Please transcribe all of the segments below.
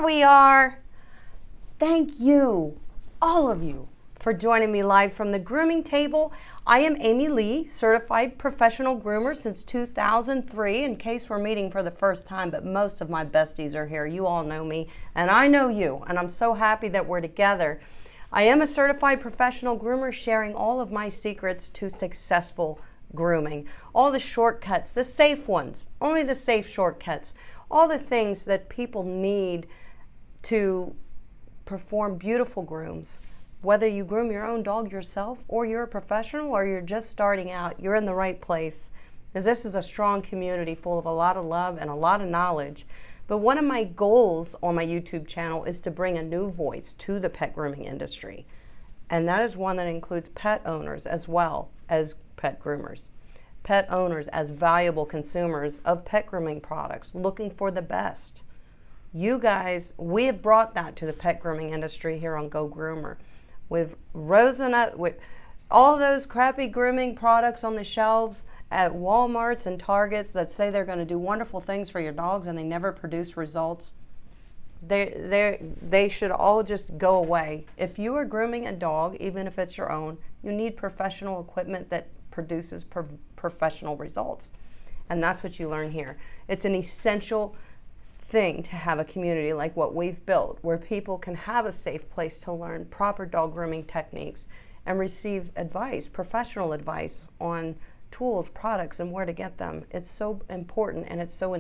we are. Thank you, all of you, for joining me live from the grooming table. I am Amy Lee, certified professional groomer since 2003, in case we're meeting for the first time, but most of my besties are here. You all know me, and I know you, and I'm so happy that we're together. I am a certified professional groomer, sharing all of my secrets to successful grooming. All the shortcuts, the safe ones, only the safe shortcuts, all the things that people need to perform beautiful grooms. Whether you groom your own dog yourself, or you're a professional, or you're just starting out, you're in the right place. Because this is a strong community full of a lot of love and a lot of knowledge. But one of my goals on my YouTube channel is to bring a new voice to the pet grooming industry. And that is one that includes pet owners as well as pet groomers. Pet owners as valuable consumers of pet grooming products, looking for the best. You guys, we have brought that to the pet grooming industry here on Go Groomer. We've risen up with all those crappy grooming products on the shelves at Walmarts and Targets that say they're going to do wonderful things for your dogs and they never produce results. They should all just go away. If you are grooming a dog, even if it's your own, you need professional equipment that produces professional results. And that's what you learn here. It's an essential thing to have a community like what we've built, where people can have a safe place to learn proper dog grooming techniques and receive advice, professional advice on tools, products, and where to get them. It's so important, and it's so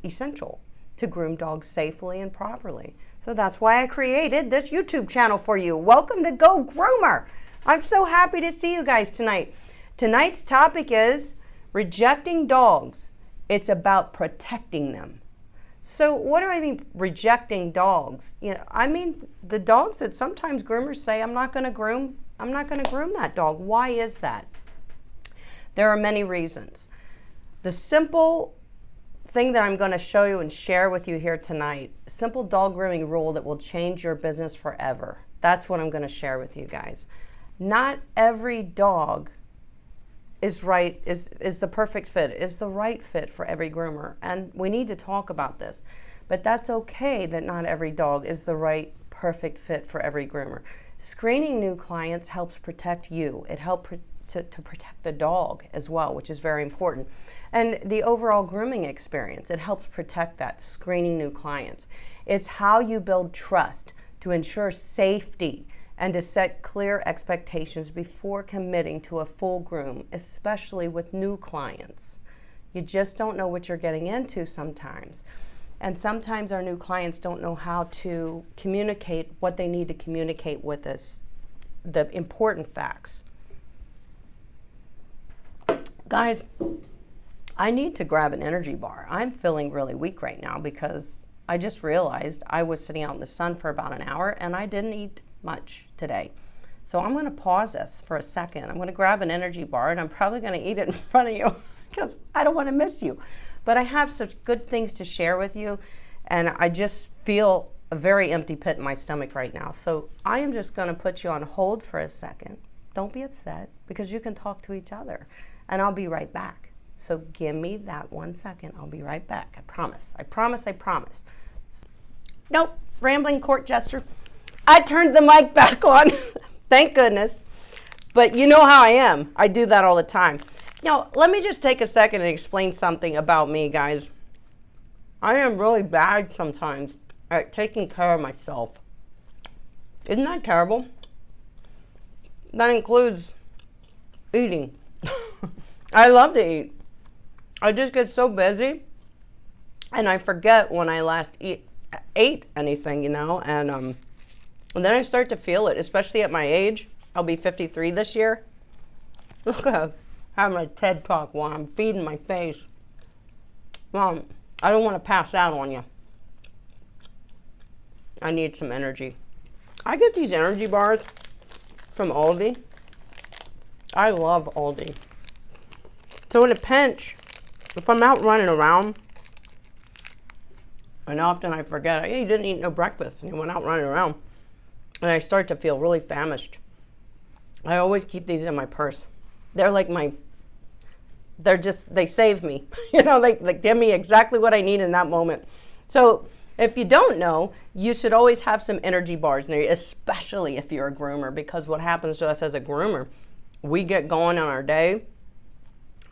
essential to groom dogs safely and properly. So that's why I created this YouTube channel for you. Welcome to Go Groomer. I'm so happy to see you guys tonight. Tonight's topic is rejecting dogs. It's about protecting them. So what do I mean rejecting dogs? You know, I mean the dogs that sometimes groomers say, I'm not going to groom that dog. Why is that? There are many reasons. The simple thing that I'm going to show you and share with you here tonight, simple dog grooming rule that will change your business forever. That's what I'm going to share with you guys. Not every dog is the perfect fit, is the right fit for every groomer. And we need to talk about this. But that's okay that not every dog is the right, perfect fit for every groomer. Screening new clients helps protect you. It helps to protect the dog as well, which is very important. And the overall grooming experience, it helps protect that, screening new clients. It's how you build trust to ensure safety and to set clear expectations before committing to a full groom, especially with new clients. You just don't know what you're getting into sometimes. And sometimes our new clients don't know how to communicate what they need to communicate with us, the important facts. Guys, I need to grab an energy bar. I'm feeling really weak right now because I just realized I was sitting out in the sun for about an hour and I didn't eat much today. So I'm going to pause this for a second. I'm going to grab an energy bar and I'm probably going to eat it in front of you because I don't want to miss you. But I have such good things to share with you, and I just feel a very empty pit in my stomach right now. So I am just going to put you on hold for a second. Don't be upset, because you can talk to each other, and I'll be right back. So give me that 1 second. I'll be right back. I promise. I promise. I promise. Nope. Rambling court jester. I turned the mic back on. Thank goodness. But you know how I am. I do that all the time. Now, let me just take a second and explain something about me, guys. I am really bad sometimes at taking care of myself. Isn't that terrible? That includes eating. I love to eat. I just get so busy and I forget when I last ate anything, you know, and then I start to feel it, especially at my age. I'll be 53 this year. Look at having a TED Talk while I'm feeding my face. Well, I don't want to pass out on you. I need some energy. I get these energy bars from Aldi. I love Aldi. So in a pinch, if I'm out running around, and often I forget, hey, you didn't eat no breakfast, and you went out running around, and I start to feel really famished, I always keep these in my purse. They're like they save me. You know, they give me exactly what I need in that moment. So If you don't know, you should always have some energy bars near you, especially if you're a groomer, because what happens to us as a groomer, we get going on our day,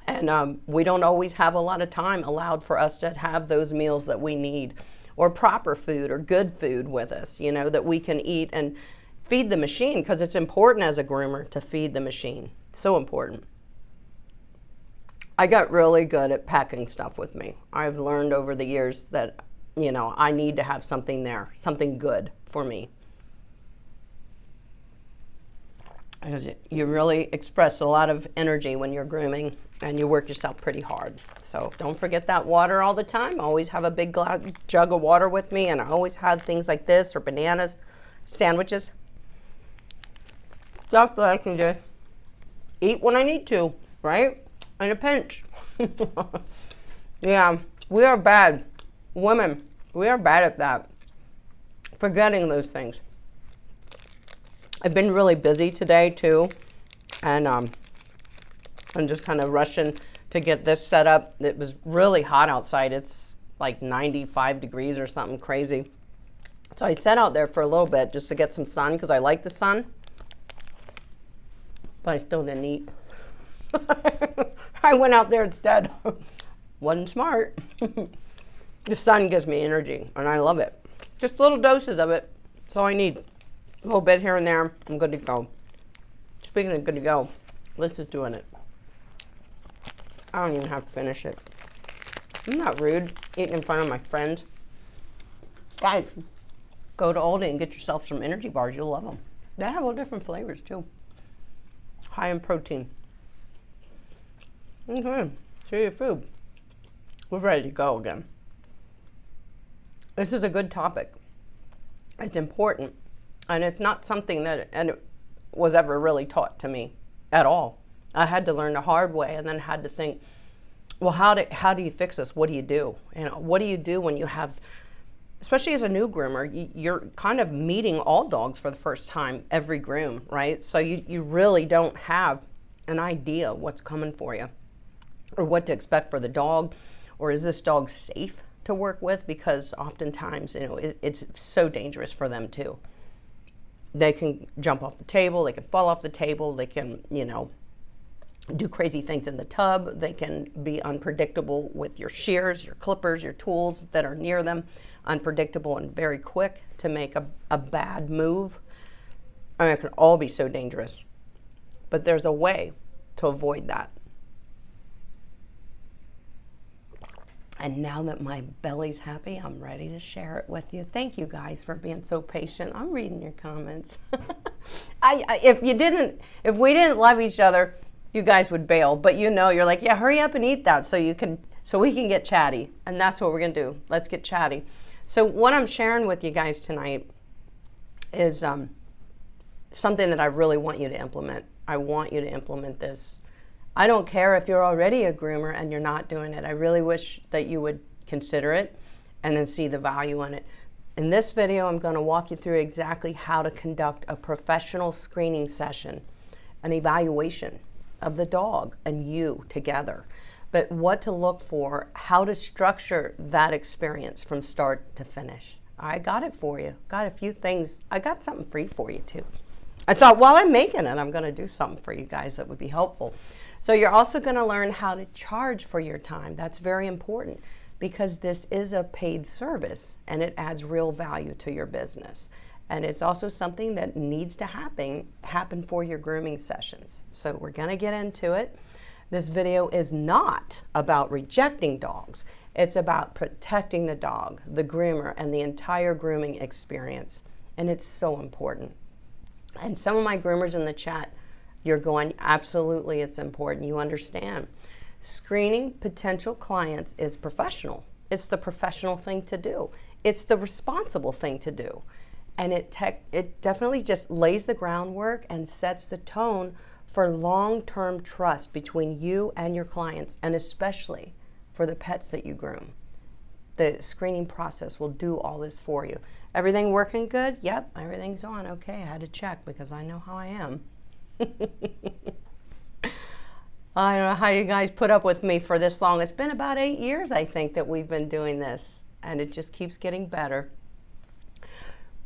and we don't always have a lot of time allowed for us to have those meals that we need, or proper food or good food with us, you know, that we can eat and feed the machine, because it's important as a groomer to feed the machine. So important. I got really good at packing stuff with me. I've learned over the years that, you know, I need to have something there, something good for me. Because you really express a lot of energy when you're grooming, and you work yourself pretty hard. So don't forget that water all the time. I always have a big jug of water with me, and I always have things like this, or bananas, sandwiches. Stuff that I can just eat when I need to, right? In a pinch. Yeah, we are bad. Women, we are bad at that. Forgetting those things. I've been really busy today too, and I'm just kind of rushing to get this set up. It was really hot outside. It's like 95 degrees or something crazy. So I sat out there for a little bit just to get some sun, because I like the sun, but I still didn't eat. I went out there instead. Wasn't smart. The sun gives me energy, and I love it. Just little doses of it. That's all I need. A little bit here and there. I'm good to go. Speaking of good to go, Liz is doing it. I don't even have to finish it. I'm not rude, eating in front of my friends. Guys, go to Aldi and get yourself some energy bars. You'll love them. They have all different flavors too. High in protein. Okay, share your food. We're ready to go again. This is a good topic. It's important, and it's not something that it was ever really taught to me at all. I had to learn the hard way, and then had to think, well, how do you fix this? What do you do? You know, what do you do when you have, especially as a new groomer, you're kind of meeting all dogs for the first time every groom, right? So you really don't have an idea what's coming for you, or what to expect for the dog, or is this dog safe to work with? Because oftentimes, you know, it's so dangerous for them too. They can jump off the table, they can fall off the table, they can, you know, do crazy things in the tub, they can be unpredictable with your shears, your clippers, your tools that are near them, unpredictable and very quick to make a bad move. I mean, it can all be so dangerous. But there's a way to avoid that. And now that my belly's happy, I'm ready to share it with you. Thank you guys for being so patient. I'm reading your comments. If we didn't love each other, you guys would bail. But you know, you're like, yeah, hurry up and eat that so we can get chatty. And that's what we're gonna do. Let's get chatty. So what I'm sharing with you guys tonight is something that I really want you to implement. I want you to implement this. I don't care if you're already a groomer and you're not doing it. I really wish that you would consider it and then see the value in it. In this video, I'm going to walk you through exactly how to conduct a professional screening session, an evaluation of the dog and you together, but what to look for, how to structure that experience from start to finish. I got it for you. Got a few things. I got something free for you too. I thought while I'm making it, I'm going to do something for you guys that would be helpful. So you're also going to learn how to charge for your time. That's very important because this is a paid service and it adds real value to your business. And it's also something that needs to happen for your grooming sessions. So we're going to get into it. This video is not about rejecting dogs. It's about protecting the dog, the groomer, and the entire grooming experience. And it's so important. And some of my groomers in the chat, you're going, absolutely, it's important. You understand. Screening potential clients is professional. It's the professional thing to do. It's the responsible thing to do. And it definitely just lays the groundwork and sets the tone for long-term trust between you and your clients, and especially for the pets that you groom. The screening process will do all this for you. Everything working good? Yep, everything's on. Okay, I had to check because I know how I am. I don't know how you guys put up with me for this long. It's been about 8 years, I think, that we've been doing this. and it just keeps getting better.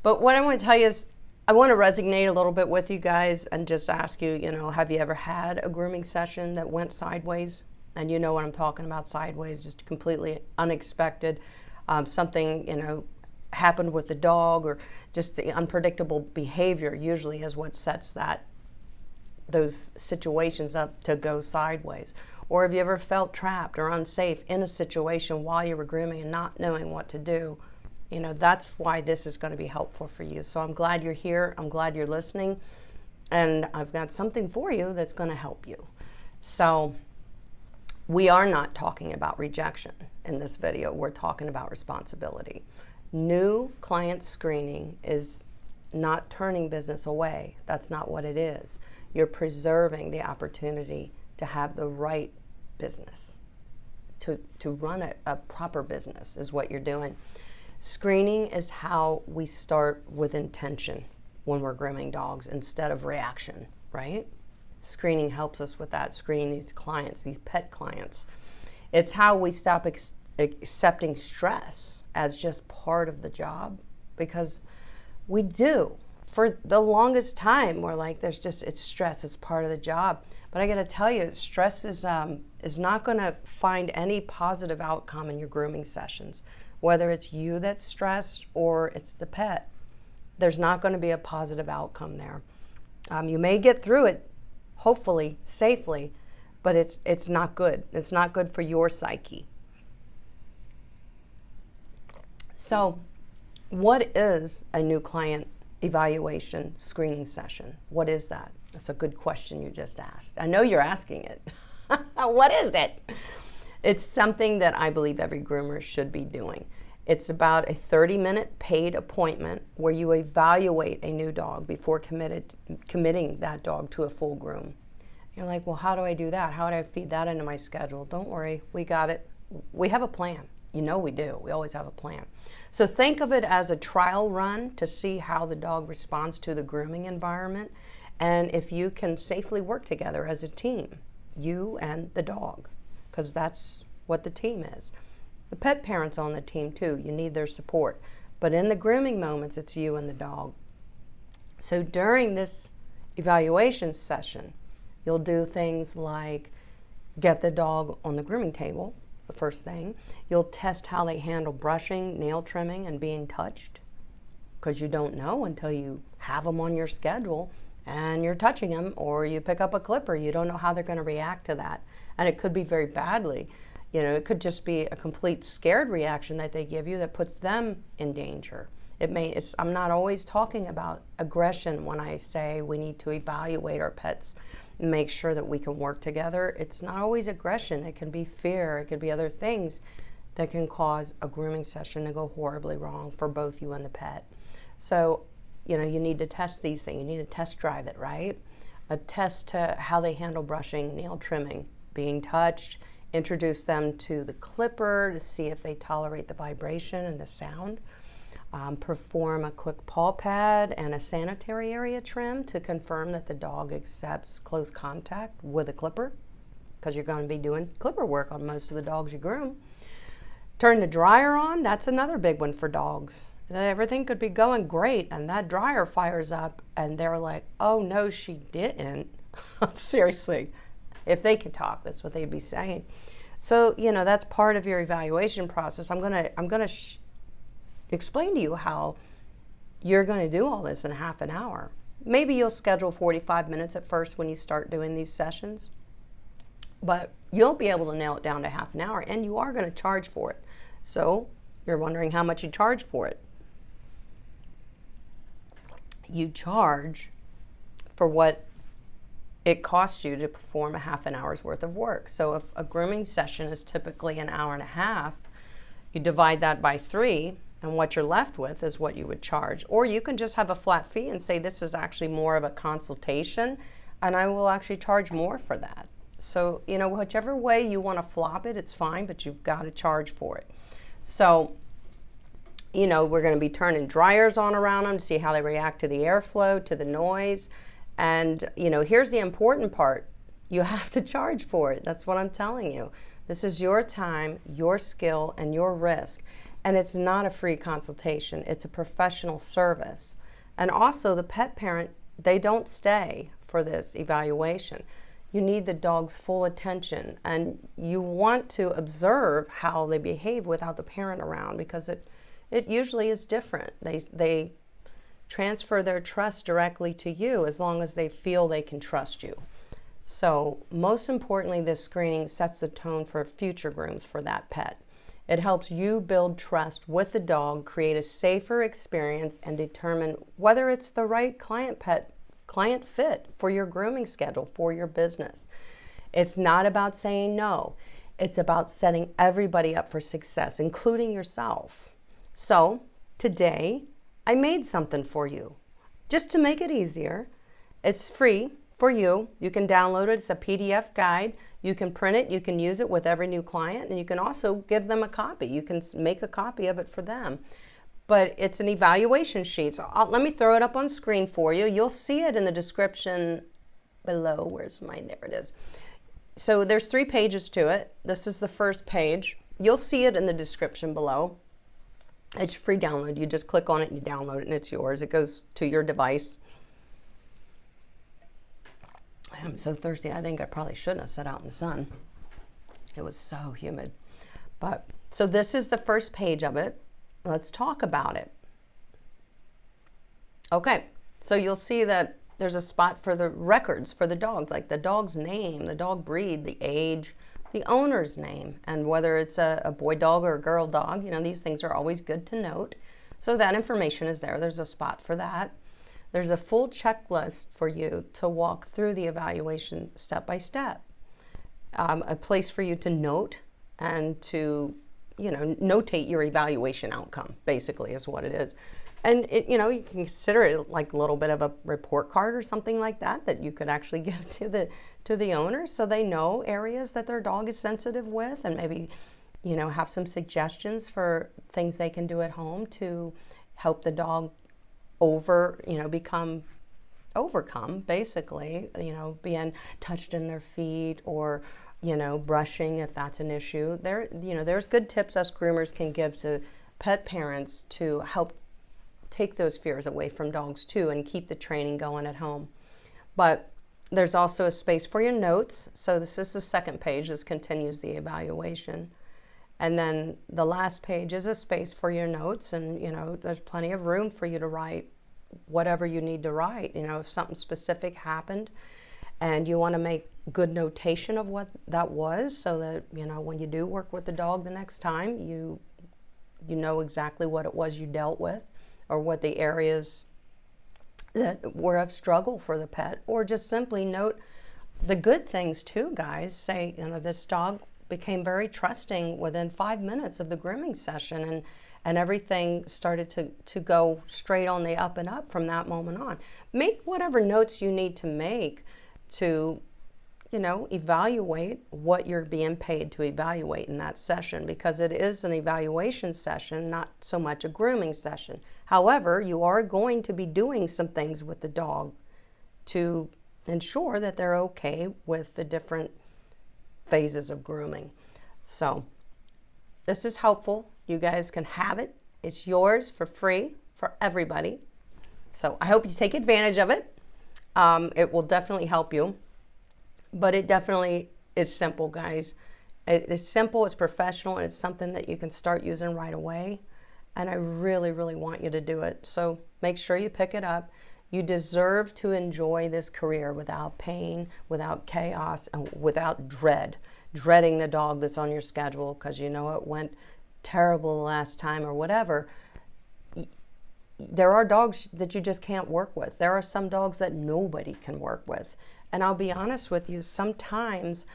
But what I want to tell you is, I want to resonate a little bit with you guys and just ask you, have you ever had a grooming session that went sideways? And you know what I'm talking about, sideways, just completely unexpected. Something, happened with the dog, or just the unpredictable behavior usually is what sets those situations up to go sideways. Or have you ever felt trapped or unsafe in a situation while you were grooming and not knowing what to do? That's why this is going to be helpful for you. So I'm glad you're here. I'm glad you're listening. And I've got something for you that's going to help you. So we are not talking about rejection in this video. We're talking about responsibility. New client screening is not turning business away. That's not what it is. You're preserving the opportunity to have the right business, to run a proper business is what you're doing. Screening is how we start with intention when we're grooming dogs instead of reaction, right? Screening helps us with that, screening these clients, these pet clients. It's how we stop accepting stress as just part of the job, because we do. For the longest time, we're like, it's stress, it's part of the job. But I gotta tell you, stress is not gonna find any positive outcome in your grooming sessions. Whether it's you that's stressed or it's the pet, there's not going to be a positive outcome there. You may get through it, hopefully, safely, but it's not good. It's not good for your psyche. So, what is a new client evaluation screening session? What is that? That's a good question you just asked. I know you're asking it. What is it? It's something that I believe every groomer should be doing. It's about a 30-minute paid appointment where you evaluate a new dog before committing that dog to a full groom. You're like, well, how do I do that? How do I feed that into my schedule? Don't worry, we got it. We have a plan. We do. We always have a plan. So think of it as a trial run to see how the dog responds to the grooming environment, and if you can safely work together as a team, you and the dog, because that's what the team is. The pet parents on the team too, you need their support. But in the grooming moments, it's you and the dog. So during this evaluation session, you'll do things like get the dog on the grooming table, the first thing. You'll test how they handle brushing, nail trimming, and being touched, because you don't know until you have them on your schedule and you're touching them, or you pick up a clipper. You don't know how they're going to react to that. And it could be very badly. It could just be a complete scared reaction that they give you that puts them in danger. I'm not always talking about aggression when I say we need to evaluate our pets and make sure that we can work together. It's not always aggression. It can be fear. It could be other things that can cause a grooming session to go horribly wrong for both you and the pet. So, you need to test these things. You need to test drive it, right? A test to how they handle brushing, nail trimming, being touched. Introduce them to the clipper to see if they tolerate the vibration and the sound. Perform a quick paw pad and a sanitary area trim to confirm that the dog accepts close contact with a clipper, because you're going to be doing clipper work on most of the dogs you groom. Turn the dryer on. That's another big one for dogs. Everything could be going great and that dryer fires up and they're like, oh no, she didn't. Seriously. If they could talk, that's what they'd be saying. So, that's part of your evaluation process. I'm gonna explain to you how you're gonna do all this in half an hour. Maybe you'll schedule 45 minutes at first when you start doing these sessions, but you'll be able to nail it down to half an hour, and you are gonna charge for it. So you're wondering how much you charge for it. You charge for what it costs you to perform a half an hour's worth of work. So if a grooming session is typically an hour and a half, you divide that by 3, and what you're left with is what you would charge. Or you can just have a flat fee and say, this is actually more of a consultation, and I will actually charge more for that. So, whichever way you want to flop it, it's fine, but you've got to charge for it. So, we're going to be turning dryers on around them to see how they react to the airflow, to the noise. And, here's the important part. You have to charge for it. That's what I'm telling you. This is your time, your skill, and your risk. And it's not a free consultation, it's a professional service. And also the pet parent, they don't stay for this evaluation. You need the dog's full attention, and you want to observe how they behave without the parent around, because it usually is different. They transfer their trust directly to you as long as they feel they can trust you. So most importantly, this screening sets the tone for future grooms for that pet. It helps you build trust with the dog, create a safer experience, and determine whether it's the right client fit for your grooming schedule, for your business. It's not about saying no. It's about setting everybody up for success, including yourself. So today, I made something for you just to make it easier. It's free for you. You can download it. It's a PDF guide. You can print it. You can use it with every new client, and you can also give them a copy. You can make a copy of it for them. But it's an evaluation sheet. So let me throw it up on screen for you. You'll see it in the description below. Where's mine? There it is. So there's 3 pages to it. This is the first page. You'll see it in the description below. It's a free download. You just click on it and you download it, and it's yours. It goes to your device. I'm so thirsty. I think I probably shouldn't have sat out in the sun. It was so humid. But so this is the first page of it. Let's talk about it. Okay, so you'll see that there's a spot for the records for the dogs, like the dog's name, the dog breed, the age, the owner's name, and whether it's a boy dog or a girl dog. You know, these things are always good to note. So that information is there. There's a spot for that. There's a full checklist for you to walk through the evaluation step by step. A place for you to note and to, you know, notate your evaluation outcome, basically is what it is. And it, you know, you can consider it like a little bit of a report card or something like that that you could actually give to the owners, so they know areas that their dog is sensitive with, and maybe, you know, have some suggestions for things they can do at home to help the dog overcome basically, you know, being touched in their feet, or, you know, brushing if that's an issue. There's good tips us groomers can give to pet parents to help take those fears away from dogs too, and keep the training going at home. But there's also a space for your notes. So this is the second page. This continues the evaluation. And then the last page is a space for your notes, and, you know, there's plenty of room for you to write whatever you need to write. You know, if something specific happened and you want to make good notation of what that was, so that, you know, when you do work with the dog the next time, you know exactly what it was you dealt with, or what the areas that were of struggle for the pet, or just simply note the good things too, guys. Say, you know, this dog became very trusting within 5 minutes of the grooming session, and everything started to go straight on the up and up from that moment on. Make whatever notes you need to make to, you know, evaluate what you're being paid to evaluate in that session, because it is an evaluation session, not so much a grooming session. However, you are going to be doing some things with the dog to ensure that they're okay with the different phases of grooming. So this is helpful. You guys can have it. It's yours for free for everybody. So I hope you take advantage of it. It will definitely help you. But it definitely is simple, guys. It's simple, it's professional, and it's something that you can start using right away. And I really, really want you to do it. So make sure you pick it up. You deserve to enjoy this career without pain, without chaos, and without dreading the dog that's on your schedule because you know it went terrible the last time or whatever. There are dogs that you just can't work with. There are some dogs that nobody can work with. And I'll be honest with you, sometimes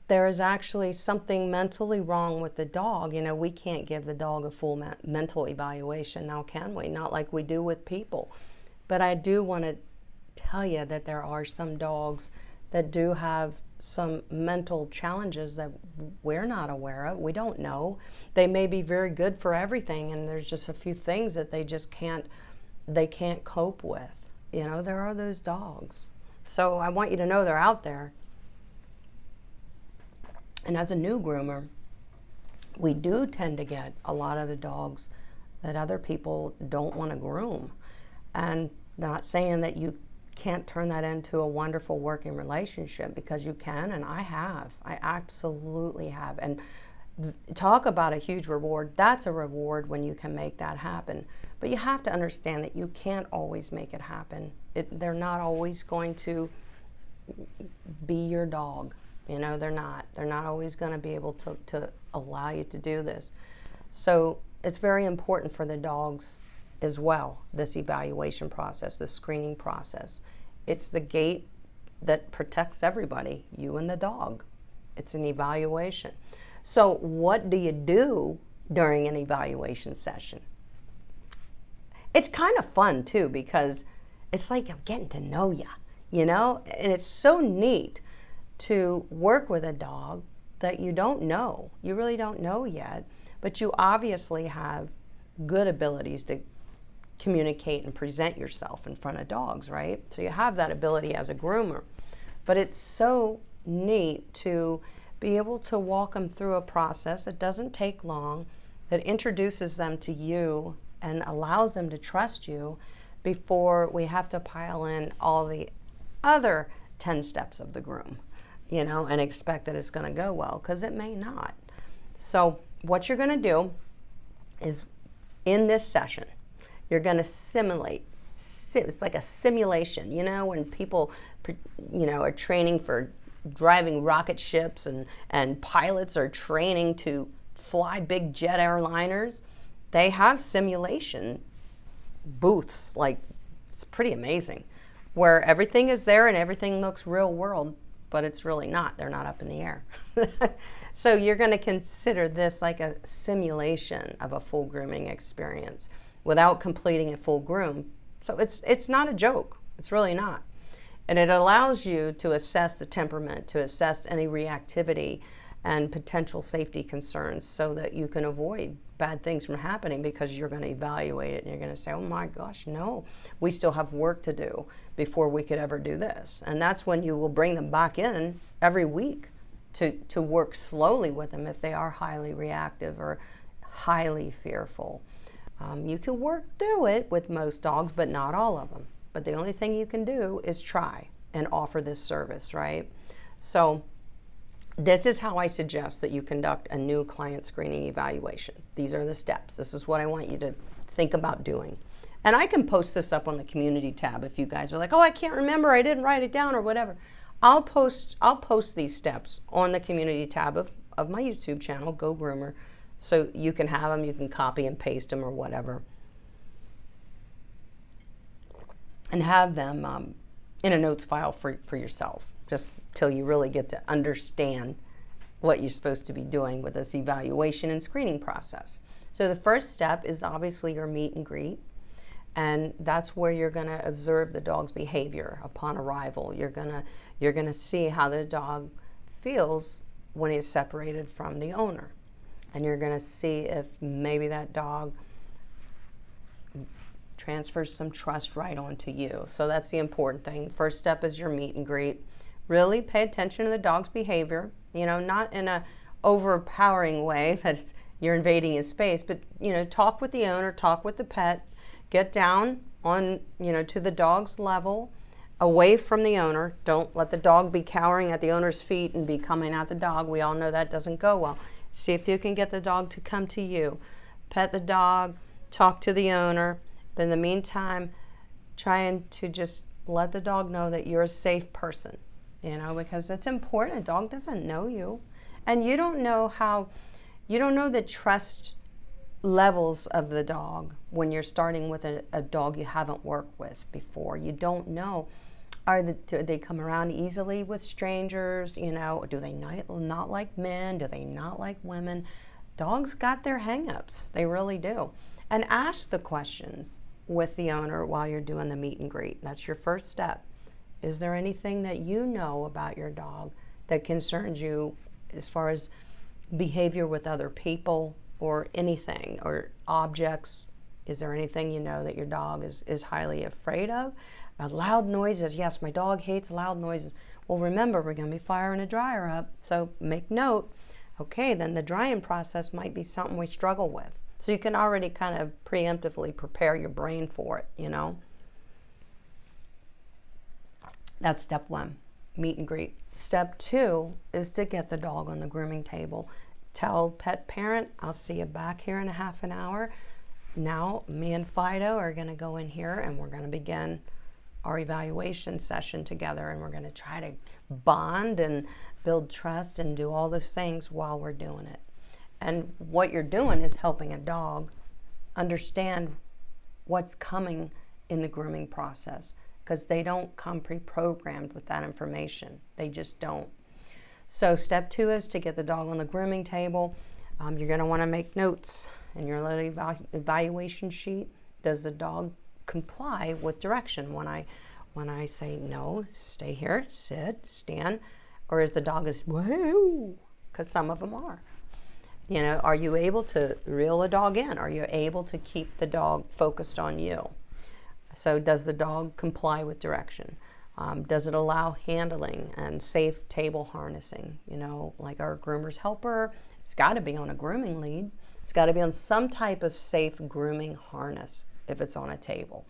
there is actually something mentally wrong with the dog. You know, we can't give the dog a full mental evaluation now, can we? Not like we do with people. But I do want to tell you that there are some dogs that do have some mental challenges that we're not aware of. We don't know. They may be very good for everything, and there's just a few things that they just can't cope with. You know, there are those dogs. So I want you to know they're out there. And as a new groomer, we do tend to get a lot of the dogs that other people don't want to groom. And not saying that you can't turn that into a wonderful working relationship, because you can, and I absolutely have. And talk about a huge reward. That's a reward when you can make that happen. But you have to understand that you can't always make it happen. They're not always going to be your dog. You know, they're not always going to be able to allow you to do this. So it's very important for the dogs as well, this evaluation process, the screening process. It's the gate that protects everybody, you and the dog. It's an evaluation. So what do you do during an evaluation session? It's kind of fun too, because it's like I'm getting to know you, you know? And it's so neat to work with a dog that you don't know. You really don't know yet, but you obviously have good abilities to communicate and present yourself in front of dogs, right? So you have that ability as a groomer. But it's so neat to be able to walk them through a process that doesn't take long, that introduces them to you and allows them to trust you before we have to pile in all the other 10 steps of the groom, you know, and expect that it's going to go well, because it may not. So what you're going to do is, in this session, you're going to simulate. It's like a simulation, you know, when people, you know, are training for driving rocket ships, and pilots are training to fly big jet airliners. They have simulation booths, like, it's pretty amazing, where everything is there and everything looks real world, but it's really not. They're not up in the air. So you're going to consider this like a simulation of a full grooming experience without completing a full groom. So it's not a joke. It's really not. And it allows you to assess the temperament, to assess any reactivity and potential safety concerns, so that you can avoid bad things from happening, because you're going to evaluate it and you're going to say, oh my gosh, no, we still have work to do before we could ever do this. And that's when you will bring them back in every week to work slowly with them if they are highly reactive or highly fearful. You can work through it with most dogs, but not all of them. But the only thing you can do is try and offer this service, right? So this is how I suggest that you conduct a new client screening evaluation. These are the steps. This is what I want you to think about doing. And I can post this up on the community tab if you guys are like, oh, I can't remember, I didn't write it down or whatever. I'll post these steps on the community tab of my YouTube channel, Go Groomer, so you can have them, you can copy and paste them or whatever, and have them in a notes file for yourself, just till you really get to understand what you're supposed to be doing with this evaluation and screening process. So the first step is obviously your meet and greet, and that's where you're going to observe the dog's behavior upon arrival. You're going to see how the dog feels when he's separated from the owner, and you're going to see if maybe that dog transfers some trust right onto you. So that's the important thing. First step is your meet and greet. Really pay attention to the dog's behavior, you know, not in a overpowering way that you're invading his space, but, you know, talk with the owner, talk with the pet, get down on, you know, to the dog's level, away from the owner. Don't let the dog be cowering at the owner's feet and be coming at the dog. We all know that doesn't go well. See if you can get the dog to come to you. Pet the dog, talk to the owner. But in the meantime, trying to just let the dog know that you're a safe person, you know, because it's important. A dog doesn't know you. And you don't know the trust levels of the dog when you're starting with a dog you haven't worked with before. You don't know. Do they come around easily with strangers? You know, do they not like men? Do they not like women? Dogs got their hang-ups. They really do. And ask the questions with the owner while you're doing the meet and greet. That's your first step. Is there anything that you know about your dog that concerns you as far as behavior with other people or anything, or objects? Is there anything you know that your dog is highly afraid of? Loud noises. Yes, my dog hates loud noises. Well, remember, we're going to be firing a dryer up, so make note. Okay, then the drying process might be something we struggle with. So you can already kind of preemptively prepare your brain for it, you know. That's step 1, meet and greet. Step 2 is to get the dog on the grooming table. Tell pet parent, I'll see you back here in a half an hour. Now, me and Fido are going to go in here and we're going to begin our evaluation session together, and we're going to try to bond and build trust and do all those things while we're doing it. And what you're doing is helping a dog understand what's coming in the grooming process, because they don't come pre-programmed with that information. They just don't. So step 2 is to get the dog on the grooming table. You're going to want to make notes in your little evaluation sheet. Does the dog comply with direction when I say no, stay here, sit, stand, or is the dog is whoa? Because some of them are. You know, are you able to reel the dog in? Are you able to keep the dog focused on you? So does the dog comply with direction? Does it allow handling and safe table harnessing? You know, like our groomer's helper, it's got to be on a grooming lead. It's got to be on some type of safe grooming harness if it's on a table.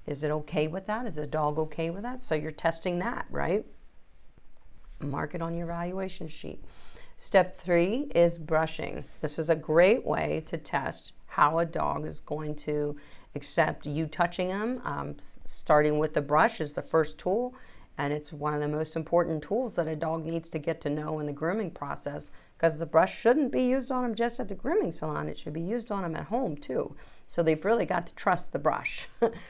Is it okay with that? Is the dog okay with that? So you're testing that, right? Mark it on your evaluation sheet. Step 3 is brushing. This is a great way to test how a dog is going to accept you touching them. Starting with the brush is the first tool, and it's one of the most important tools that a dog needs to get to know in the grooming process, because the brush shouldn't be used on them just at the grooming salon. It should be used on them at home too. So they've really got to trust the brush.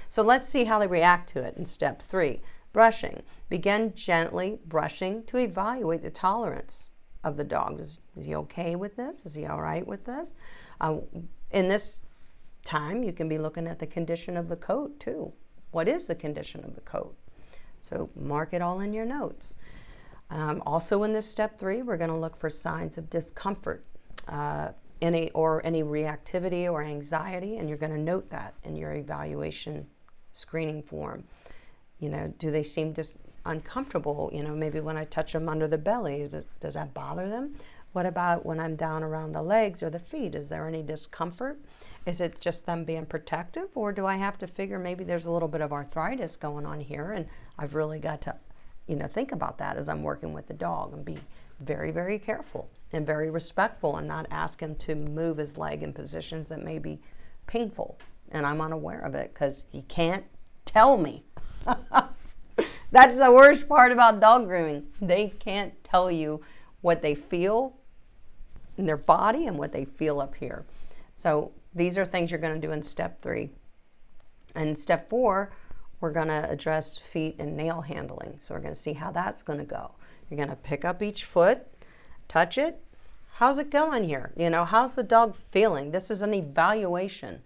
So let's see how they react to it in step 3. Brushing. Begin gently brushing to evaluate the tolerance of the dog. Is he okay with this? Is he all right with this? In this time, you can be looking at the condition of the coat too. What is the condition of the coat? So mark it all in your notes. Also in this step 3, we're going to look for signs of discomfort, any reactivity or anxiety, and you're going to note that in your evaluation screening form. You know, do they seem just uncomfortable? You know, maybe when I touch them under the belly, does that bother them? What about when I'm down around the legs or the feet? Is there any discomfort? Is it just them being protective, or do I have to figure maybe there's a little bit of arthritis going on here, and I've really got to, you know, think about that as I'm working with the dog, and be very, very careful and very respectful, and not ask him to move his leg in positions that may be painful, and I'm unaware of it because he can't tell me. That's the worst part about dog grooming. They can't tell you what they feel in their body and what they feel up here. So these are things you're going to do in step 3. And in step 4, we're going to address feet and nail handling. So we're going to see how that's going to go. You're going to pick up each foot, touch it. How's it going here? You know, how's the dog feeling? This is an evaluation.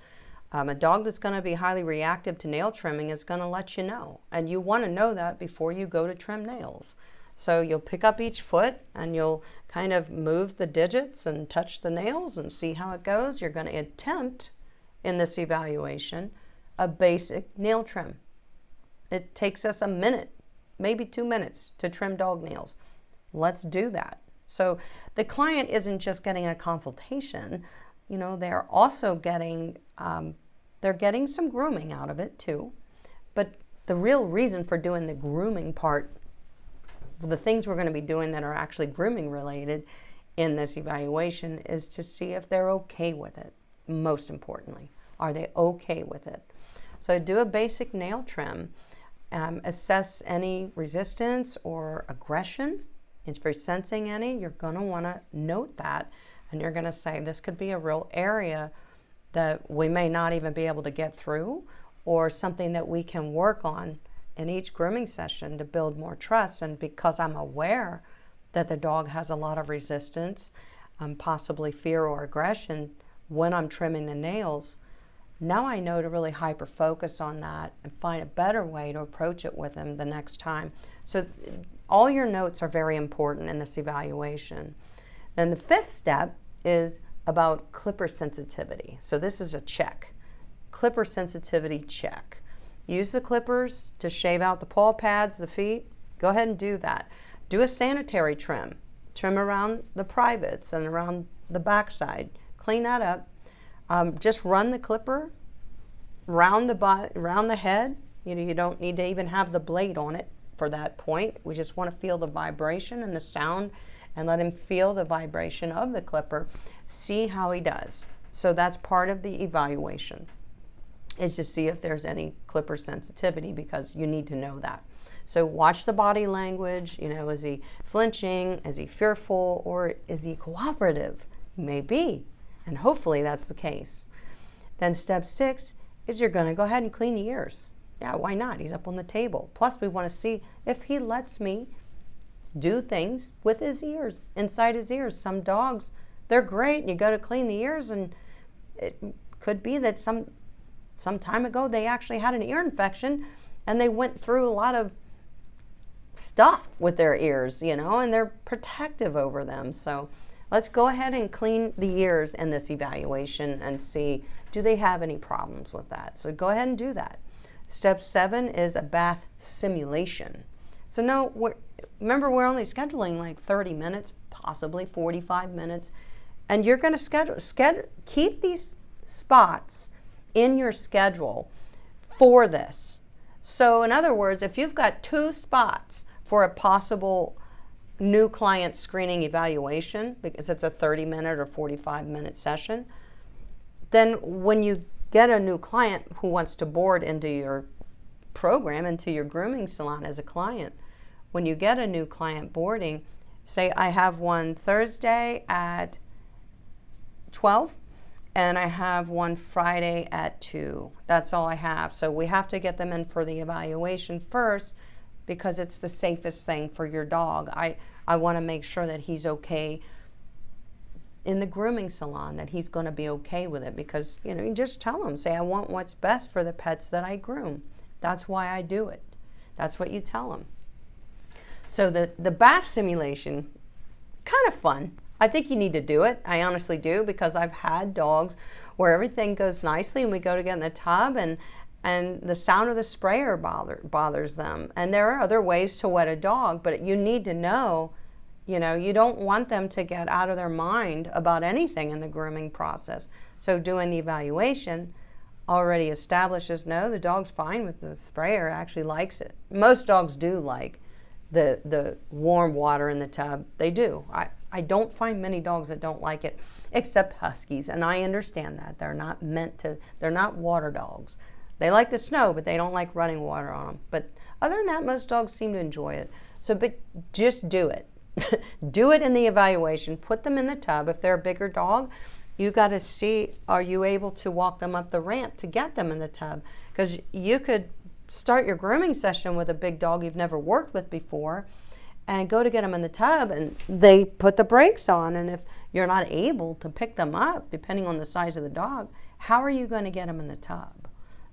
A dog that's going to be highly reactive to nail trimming is going to let you know. And you want to know that before you go to trim nails. So you'll pick up each foot and you'll kind of move the digits and touch the nails and see how it goes. You're going to attempt in this evaluation a basic nail trim. It takes us a minute, maybe 2 minutes to trim dog nails. Let's do that. So the client isn't just getting a consultation, you know, they're also getting, they're getting some grooming out of it too. But the real reason for doing the grooming part, the things we're going to be doing that are actually grooming related in this evaluation, is to see if they're okay with it. Most importantly, are they okay with it? So do a basic nail trim, assess any resistance or aggression. If you're sensing any, you're going to want to note that, and you're going to say this could be a real area that we may not even be able to get through, or something that we can work on in each grooming session to build more trust. And because I'm aware that the dog has a lot of resistance, possibly fear or aggression when I'm trimming the nails, now I know to really hyper focus on that and find a better way to approach it with him the next time. So all your notes are very important in this evaluation. Then the 5th step is about clipper sensitivity. So this is a check. Clipper sensitivity check. Use the clippers to shave out the paw pads, the feet. Go ahead and do that. Do a sanitary trim. trim around the privates and around the backside. Clean that up. Just run the clipper around the head. You don't need to even have the blade on it for that point. We just want to feel the vibration and the sound and let him feel the vibration of the clipper. See how he does. So that's part of the evaluation, is to see if there's any clipper sensitivity, because you need to know that. So watch the body language. Is he flinching? Is he fearful? Or is he cooperative? He may be, and hopefully that's the case. Then step 6 is you're going to go ahead and clean the ears. Yeah, why not? He's up on the table. Plus, we want to see if he lets me do things with his ears, inside his ears. Some dogs, they're great, and you go to clean the ears, and it could be that some time ago they actually had an ear infection, and they went through a lot of stuff with their ears, and they're protective over them. So let's go ahead and clean the ears in this evaluation and see, do they have any problems with that? So go ahead and do that. Step 7 is a bath simulation. So no, remember, we're only scheduling like 30 minutes, possibly 45 minutes, and you're going to keep these spots in your schedule for this. So in other words, if you've got 2 spots for a possible new client screening evaluation, because it's a 30-minute or 45-minute session, then when you get a new client who wants to board into your program, into your grooming salon as a client, when you get a new client boarding, say I have one Thursday at 12 and I have one Friday at 2. That's all I have. So we have to get them in for the evaluation first, because it's the safest thing for your dog. I want to make sure that he's okay in the grooming salon, that he's going to be okay with it, because you just tell him, say, I want what's best for the pets that I groom. That's why I do it. That's what you tell him. So the bath simulation, kind of fun. I think you need to do it. I honestly do, because I've had dogs where everything goes nicely and we go to get in the tub and the sound of the sprayer bothers them. And there are other ways to wet a dog, but you need to know, you don't want them to get out of their mind about anything in the grooming process. So doing the evaluation already establishes, no, the dog's fine with the sprayer, actually likes it. Most dogs do like the warm water in the tub. They do. I don't find many dogs that don't like it, except huskies, and I understand that. They're not water dogs. They like the snow, but they don't like running water on them. But other than that, most dogs seem to enjoy it. So, but just do it. Do it in the evaluation. Put them in the tub. If they're a bigger dog, you got to see, are you able to walk them up the ramp to get them in the tub? Because you could start your grooming session with a big dog you've never worked with before and go to get them in the tub, and they put the brakes on. And if you're not able to pick them up, depending on the size of the dog, how are you going to get them in the tub?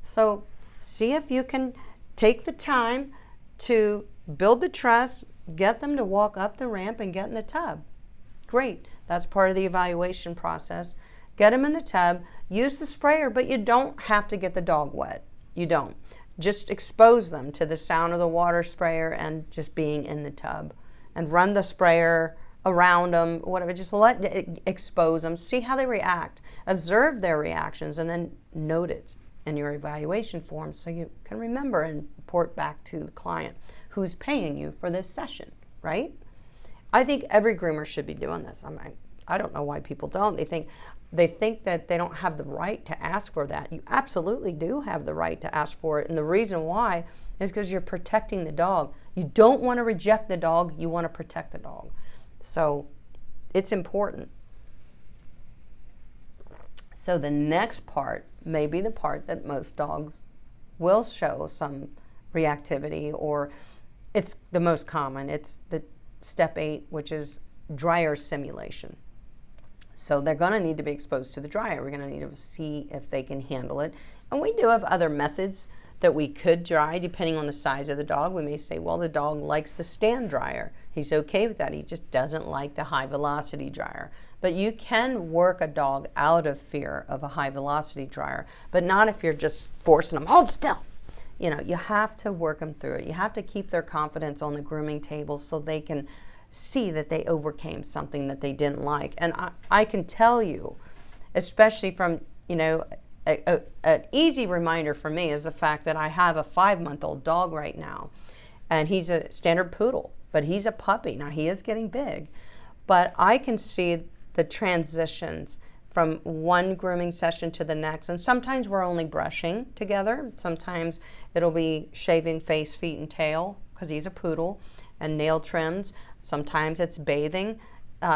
So see if you can take the time to build the trust, get them to walk up the ramp and get in the tub. Great. That's part of the evaluation process. Get them in the tub, use the sprayer, but you don't have to get the dog wet. You don't. Just expose them to the sound of the water sprayer and just being in the tub. And run the sprayer around them, whatever, just let it expose them. See how they react. Observe their reactions and then note it in your evaluation form so you can remember and report back to the client who's paying you for this session, right? I think every groomer should be doing this. I don't know why people don't. They think that they don't have the right to ask for that. You absolutely do have the right to ask for it, and the reason why is because you're protecting the dog. You don't want to reject the dog, you want to protect the dog. So it's important. So the next part may be the part that most dogs will show some reactivity, or it's the most common. It's the step 8, which is dryer simulation. So they're going to need to be exposed to the dryer. We're going to need to see if they can handle it. And we do have other methods that we could dry depending on the size of the dog. We may say, well, the dog likes the stand dryer. He's okay with that. He just doesn't like the high velocity dryer. But you can work a dog out of fear of a high velocity dryer, but not if you're just forcing them, hold still. You have to work them through it. You have to keep their confidence on the grooming table so they can see that they overcame something that they didn't like. And I can tell you, especially from, you know, an easy reminder for me is the fact that I have a 5-month-old dog right now, and he's a standard poodle, but he's a puppy. Now he is getting big, but I can see the transitions from one grooming session to the next. And sometimes we're only brushing together. Sometimes it'll be shaving face, feet, and tail, because he's a poodle, and nail trims. Sometimes it's bathing.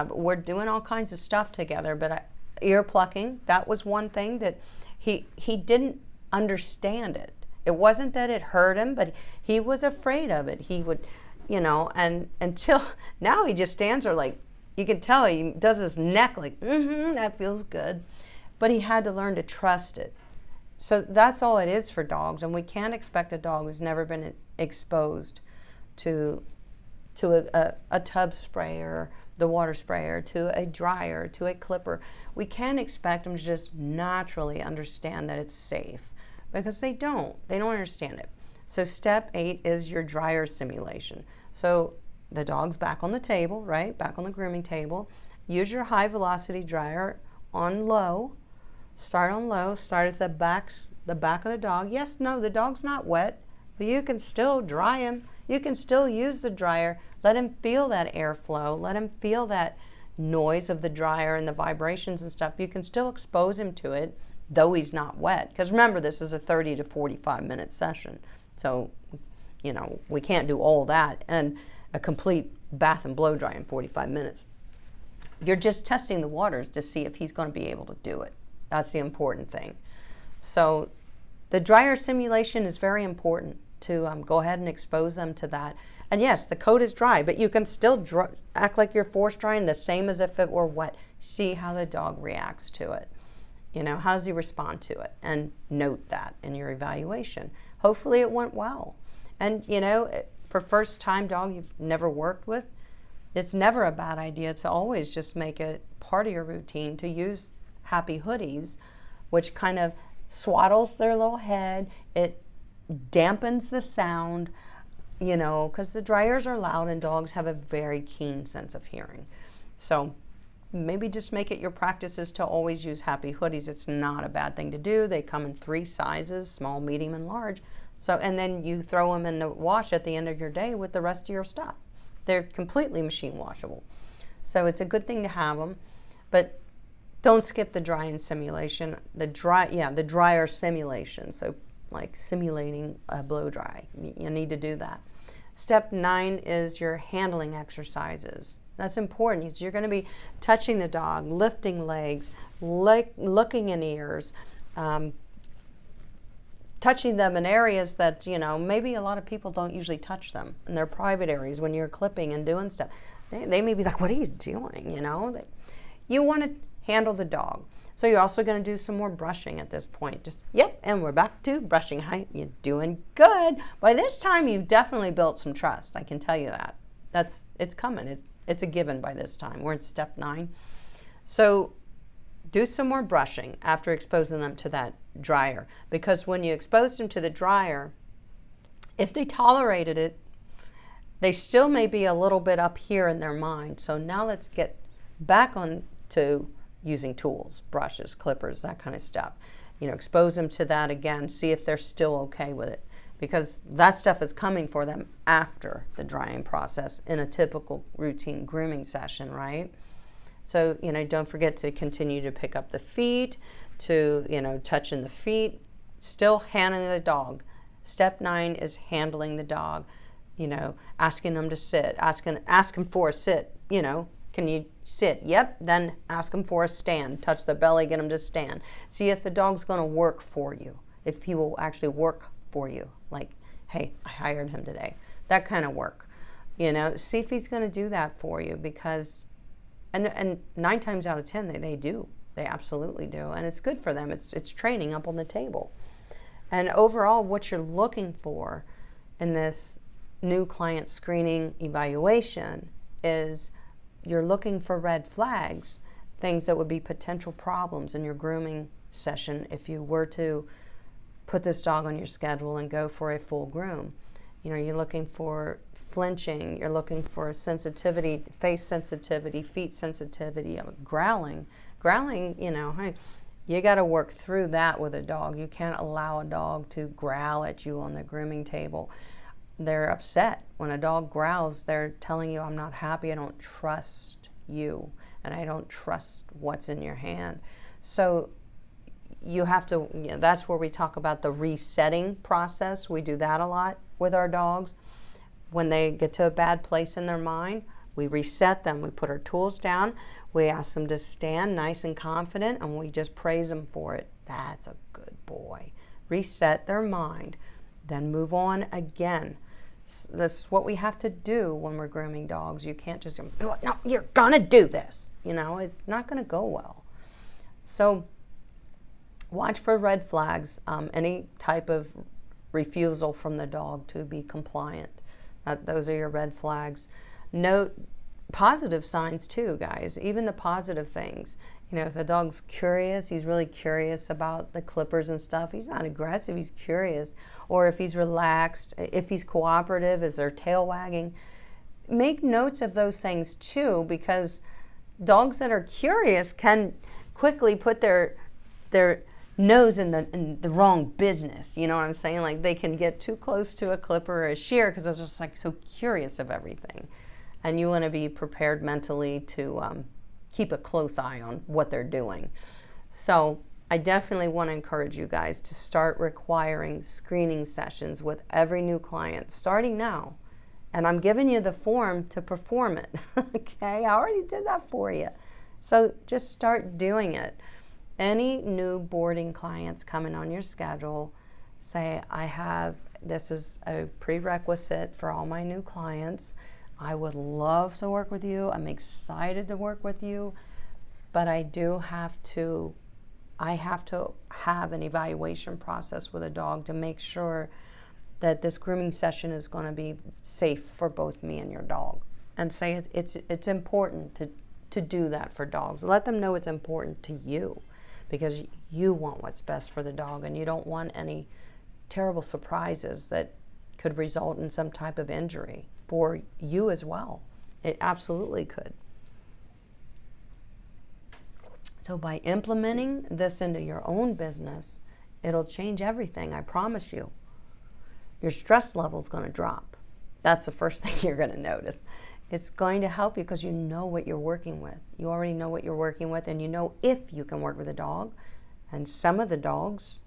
We're doing all kinds of stuff together, but ear plucking, that was one thing that he didn't understand it. It wasn't that it hurt him, but he was afraid of it. He would, you know, and until now he just stands there like, you can tell he does his neck like, that feels good. But he had to learn to trust it. So that's all it is for dogs. And we can't expect a dog who's never been exposed to a tub sprayer, the water sprayer, to a dryer, to a clipper. We can't expect them to just naturally understand that it's safe, because they don't understand it. So step 8 is your dryer simulation. So the dog's back on the table, right? Back on the grooming table. Use your high velocity dryer on low. Start on low, start at the back of the dog. Yes, no, the dog's not wet, but you can still dry him. You can still use the dryer. Let him feel that airflow. Let him feel that noise of the dryer and the vibrations and stuff. You can still expose him to it, though he's not wet. Because remember, this is a 30 to 45 minute session. So, you know, we can't do all that and a complete bath and blow dry in 45 minutes. You're just testing the waters to see if he's going to be able to do it. That's the important thing. So the dryer simulation is very important to go ahead and expose them to that. And yes, the coat is dry, but you can still act like you're force drying the same as if it were wet. See how the dog reacts to it. You know, how does he respond to it? And note that in your evaluation. Hopefully it went well. And, you know, for first time dog you've never worked with, it's never a bad idea to always just make it part of your routine to use happy hoodies, which kind of swaddles their little head. It dampens the sound, you know, because the dryers are loud and dogs have a very keen sense of hearing. So maybe just make it your practices to always use happy hoodies. It's not a bad thing to do. They come in 3 sizes, small, medium, and large. So, and then you throw them in the wash at the end of your day with the rest of your stuff. They're completely machine washable. So it's a good thing to have them, but don't skip the drying simulation. The dryer simulation. So like simulating a blow dry, you need to do that. Step 9 is your handling exercises. That's important. You're going to be touching the dog, lifting legs, looking in ears, touching them in areas that, you know, maybe a lot of people don't usually touch them in their private areas when you're clipping and doing stuff. They may be like, what are you doing? You know, you want to handle the dog. So you're also going to do some more brushing at this point. Just, yep, and we're back to brushing. Hi, you're doing good. By this time, you've definitely built some trust. I can tell you that. It's coming. It's a given by this time. We're at step 9. So do some more brushing after exposing them to that dryer, because when you exposed them to the dryer, if they tolerated it, they still may be a little bit up here in their mind. So now let's get back on to using tools, brushes, clippers, that kind of stuff. You know, expose them to that again, see if they're still okay with it, because that stuff is coming for them after the drying process in a typical routine grooming session, right? So, you know, don't forget to continue to pick up the feet, to, you know, touching the feet, still handling the dog. Step 9 is handling the dog, you know, asking them to sit, ask them for a sit, you know, can you sit? Yep, then ask them for a stand, touch the belly, get them to stand. See if the dog's going to work for you, if he will actually work for you, like, hey, I hired him today, that kind of work, you know, see if he's going to do that for you, because and 9 times out of 10 they do. They absolutely do. And it's good for them. It's training up on the table. And overall, what you're looking for in this new client screening evaluation is you're looking for red flags, things that would be potential problems in your grooming session if you were to put this dog on your schedule and go for a full groom. You know, you're looking for flinching, you're looking for sensitivity, face sensitivity, feet sensitivity, growling. Growling, you know, hey, you got to work through that with a dog. You can't allow a dog to growl at you on the grooming table. They're upset. When a dog growls, they're telling you, I'm not happy, I don't trust you, and I don't trust what's in your hand. So you have to, you know, that's where we talk about the resetting process. We do that a lot with our dogs. When they get to a bad place in their mind, we reset them. We put our tools down. We ask them to stand nice and confident, and we just praise them for it. That's a good boy. Reset their mind, then move on again. That's what we have to do when we're grooming dogs. You can't just, no, you're gonna do this. You know, it's not gonna go well. So watch for red flags, any type of refusal from the dog to be compliant. Those are your red flags. Note positive signs too, guys, even the positive things. You know, if the dog's curious, he's really curious about the clippers and stuff. He's not aggressive, he's curious. Or if he's relaxed, if he's cooperative, is their tail wagging. Make notes of those things too, because dogs that are curious can quickly put their nose in the wrong business. You know what I'm saying? Like they can get too close to a clipper or a shear because they're just like so curious of everything. And you want to be prepared mentally to keep a close eye on what they're doing. So I definitely want to encourage you guys to start requiring screening sessions with every new client starting now. And I'm giving you the form to perform it. Okay, I already did that for you. So just start doing it. Any new boarding clients coming on your schedule, say, this is a prerequisite for all my new clients. I would love to work with you. I'm excited to work with you, but I have to have an evaluation process with a dog to make sure that this grooming session is going to be safe for both me and your dog. And say it's important to do that for dogs. Let them know it's important to you, because you want what's best for the dog and you don't want any terrible surprises that could result in some type of injury for you as well. It absolutely could. So by implementing this into your own business, it'll change everything, I promise you. Your stress level is going to drop. That's the first thing you're going to notice. It's going to help you because you know what you're working with. You already know what you're working with, and you know if you can work with a dog. And some of the dogs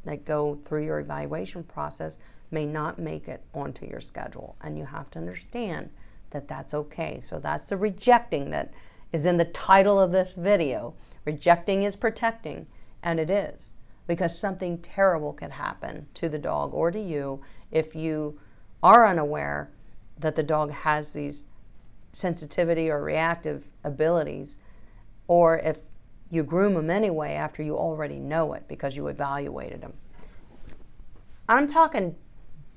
that go through your evaluation process may not make it onto your schedule, and you have to understand that that's okay. So that's the rejecting that is in the title of this video. Rejecting is protecting, and it is, because something terrible could happen to the dog or to you if you are unaware that the dog has these sensitivity or reactive abilities, or if you groom them anyway after you already know it because you evaluated them. I'm talking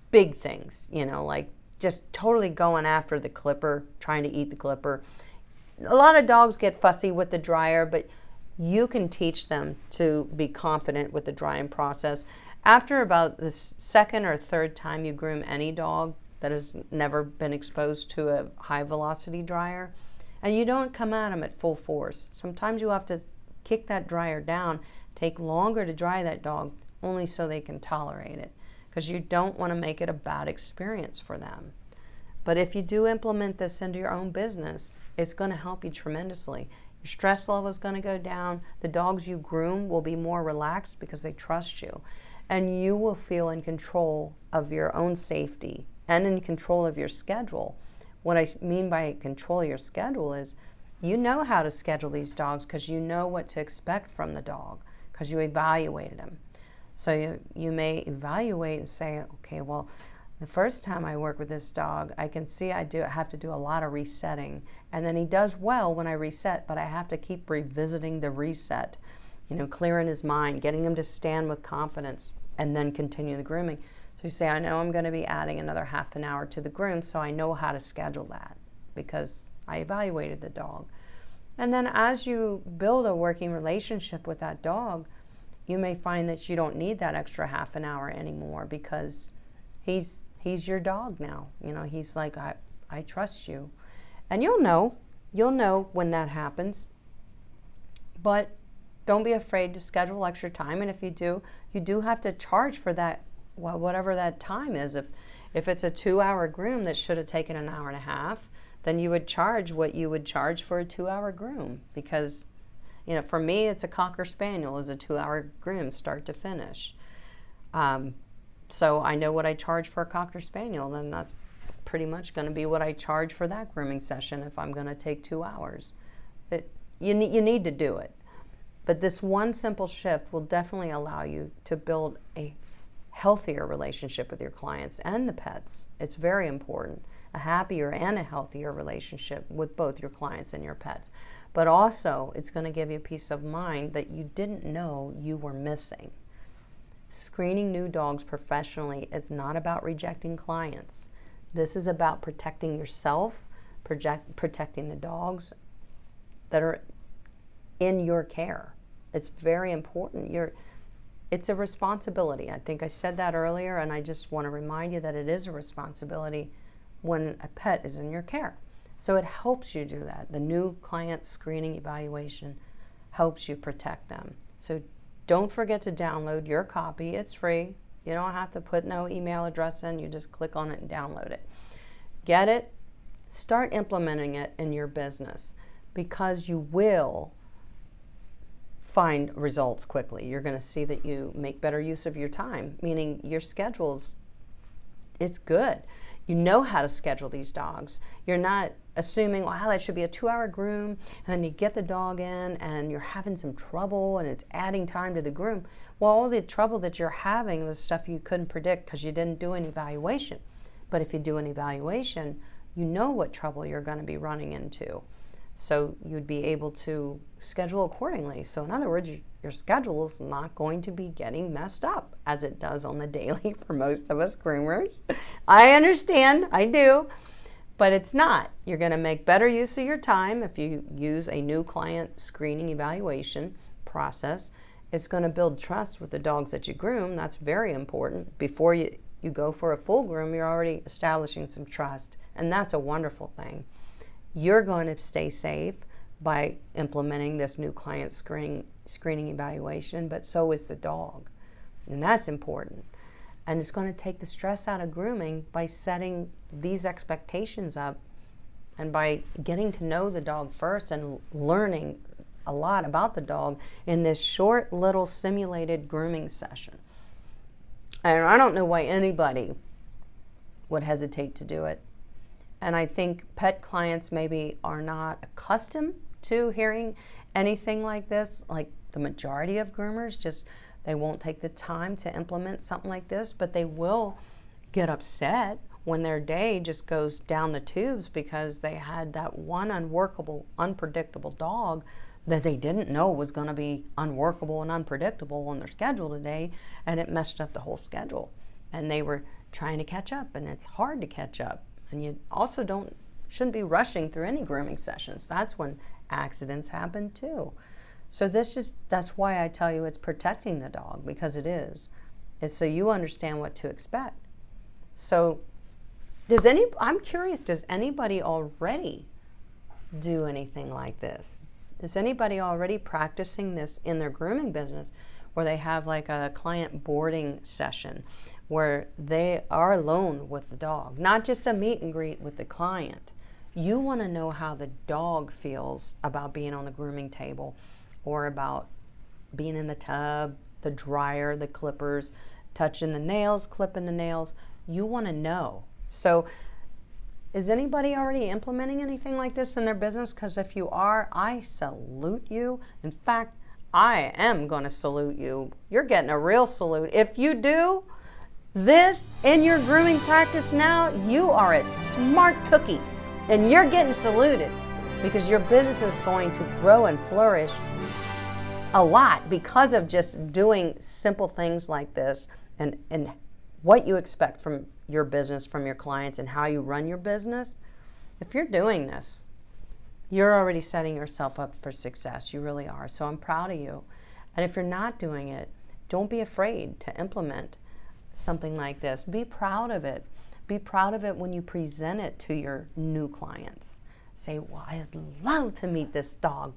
big things, you know, like just totally going after the clipper, trying to eat the clipper. A lot of dogs get fussy with the dryer, but you can teach them to be confident with the drying process. After about the second or third time you groom any dog that has never been exposed to a high velocity dryer, and you don't come at them at full force. Sometimes you have to kick that dryer down, take longer to dry that dog, only so they can tolerate it, because you don't want to make it a bad experience for them. But if you do implement this into your own business, it's going to help you tremendously. Your stress level is going to go down. The dogs you groom will be more relaxed because they trust you. And you will feel in control of your own safety and in control of your schedule. What I mean by control of your schedule is you know how to schedule these dogs because you know what to expect from the dog because you evaluated them. So you may evaluate and say, okay, well, the first time I work with this dog, I can see I have to do a lot of resetting. And then he does well when I reset, but I have to keep revisiting the reset, you know, clearing his mind, getting him to stand with confidence, and then continue the grooming. So you say, I know I'm going to be adding another half an hour to the groom, so I know how to schedule that because I evaluated the dog. And then as you build a working relationship with that dog, you may find that you don't need that extra half an hour anymore because he's He's your dog now. You know, he's like, I trust you. And you'll know when that happens. But don't be afraid to schedule extra time. And if you do, you do have to charge for that, well, whatever that time is. If it's a 2-hour groom that should have taken an hour and a half, then you would charge what you would charge for a 2-hour groom. Because, you know, for me, it's a Cocker Spaniel is a 2-hour groom start to finish. So I know what I charge for a Cocker Spaniel, then that's pretty much going to be what I charge for that grooming session if I'm going to take 2 hours. You need to do it. But this one simple shift will definitely allow you to build a healthier relationship with your clients and the pets. It's very important. A happier and a healthier relationship with both your clients and your pets. But also, it's going to give you peace of mind that you didn't know you were missing. Screening new dogs professionally is not about rejecting clients. This is about protecting yourself, protecting the dogs that are in your care. It's very important. It's a responsibility. I think I said that earlier, and I just want to remind you that it is a responsibility when a pet is in your care. So it helps you do that. The new client screening evaluation helps you protect them. So don't forget to download your copy. It's free. You don't have to put no email address in. You just click on it and download it. Get it. Start implementing it in your business, because you will find results quickly. You're going to see that you make better use of your time, meaning your schedules, it's good. You know how to schedule these dogs. You're not assuming, well, that should be a 2-hour groom, and then you get the dog in and you're having some trouble and it's adding time to the groom. Well, all the trouble that you're having was stuff you couldn't predict because you didn't do an evaluation. But if you do an evaluation, you know what trouble you're going to be running into. So you'd be able to schedule accordingly. So in other words, your schedule is not going to be getting messed up as it does on the daily for most of us groomers. I understand, I do, but it's not. You're going to make better use of your time if you use a new client screening evaluation process. It's going to build trust with the dogs that you groom. That's very important. Before you go for a full groom, you're already establishing some trust, and that's a wonderful thing. You're going to stay safe by implementing this new client screening evaluation, but so is the dog. And that's important. And it's going to take the stress out of grooming by setting these expectations up and by getting to know the dog first and learning a lot about the dog in this short little simulated grooming session. And I don't know why anybody would hesitate to do it. And I think pet clients maybe are not accustomed to hearing anything like this. Like the majority of groomers, just they won't take the time to implement something like this, but they will get upset when their day just goes down the tubes because they had that one unworkable, unpredictable dog that they didn't know was going to be unworkable and unpredictable on their schedule today, and it messed up the whole schedule. And they were trying to catch up, and it's hard to catch up. And you also shouldn't be rushing through any grooming sessions. That's when accidents happen too. So that's why I tell you it's protecting the dog, because it is. It's so you understand what to expect. So I'm curious, does anybody already do anything like this? Is anybody already practicing this in their grooming business, where they have like a client boarding session where they are alone with the dog, not just a meet and greet with the client? You want to know how the dog feels about being on the grooming table, or about being in the tub, the dryer, the clippers, touching the nails, clipping the nails. You want to know. So is anybody already implementing anything like this in their business? Because if you are, I salute you. In fact, I am going to salute you. You're getting a real salute. If you do this in your grooming practice now, you are a smart cookie, and you're getting saluted, because your business is going to grow and flourish a lot because of just doing simple things like this, and what you expect from your business, from your clients, and how you run your business. If you're doing this, you're already setting yourself up for success. You really are. So I'm proud of you. And if you're not doing it, don't be afraid to implement something like this. Be proud of it. Be proud of it when you present it to your new clients. Say, well, I'd love to meet this dog,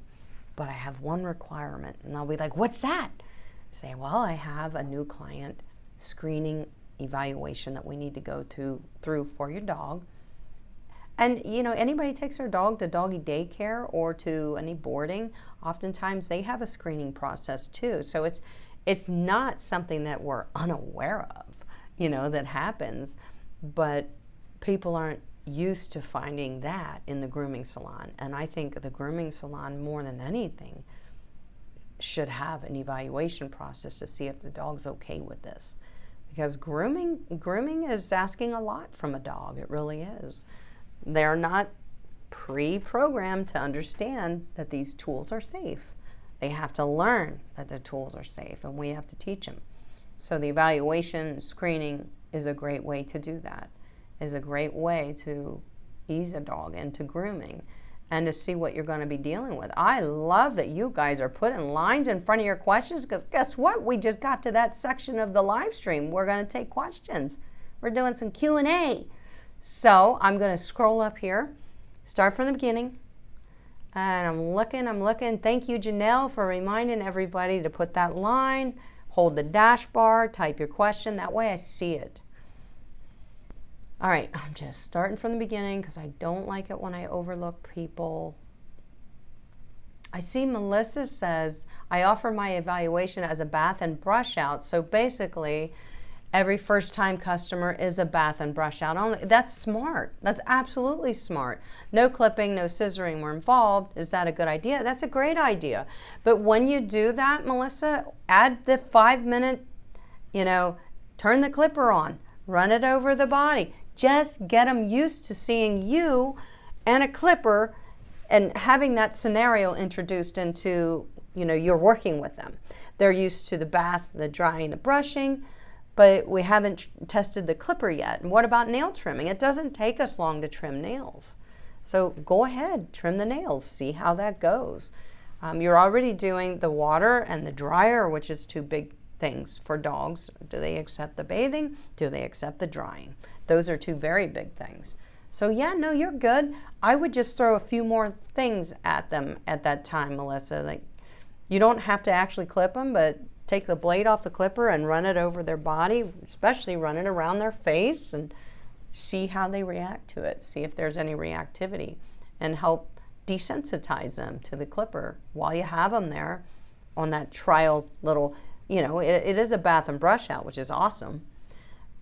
but I have one requirement. And they'll be like, what's that? Say, well, I have a new client screening evaluation that we need to go through for your dog. And you know, anybody takes their dog to doggy daycare or to any boarding, oftentimes they have a screening process too. So it's not something that we're unaware of, you know, that happens, but people aren't used to finding that in the grooming salon. And I think the grooming salon, more than anything, should have an evaluation process to see if the dog's okay with this. Because grooming is asking a lot from a dog. It really is. They're not pre-programmed to understand that these tools are safe. They have to learn that the tools are safe, and we have to teach them. So the evaluation screening is a great way to do that, is a great way to ease a dog into grooming and to see what you're going to be dealing with. I love that you guys are putting lines in front of your questions, because guess what? We just got to that section of the live stream. We're going to take questions. We're doing some Q&A. So I'm going to scroll up here, start from the beginning, and I'm looking. Thank you, Janelle, for reminding everybody to put that line, hold the dash bar, type your question. That way I see it. All right, I'm just starting from the beginning because I don't like it when I overlook people. I see Melissa says, I offer my evaluation as a bath and brush out. So basically, every first-time customer is a bath and brush out only. That's smart. That's absolutely smart. No clipping, no scissoring were involved. Is that a good idea? That's a great idea. But when you do that, Melissa, add the 5-minute, you know, turn the clipper on, run it over the body. Just get them used to seeing you and a clipper and having that scenario introduced into, you know, you're working with them. They're used to the bath, the drying, the brushing, but we haven't tested the clipper yet. And what about nail trimming? It doesn't take us long to trim nails. So go ahead, trim the nails, see how that goes. You're already doing the water and the dryer, which is two big things for dogs. Do they accept the bathing? Do they accept the drying? Those are two very big things. So yeah, no, you're good. I would just throw a few more things at them at that time, Melissa. Like, you don't have to actually clip them, but take the blade off the clipper and run it over their body, especially run it around their face, and see how they react to it. See if there's any reactivity, and help desensitize them to the clipper while you have them there on that trial little, you know, it is a bath and brush out, which is awesome,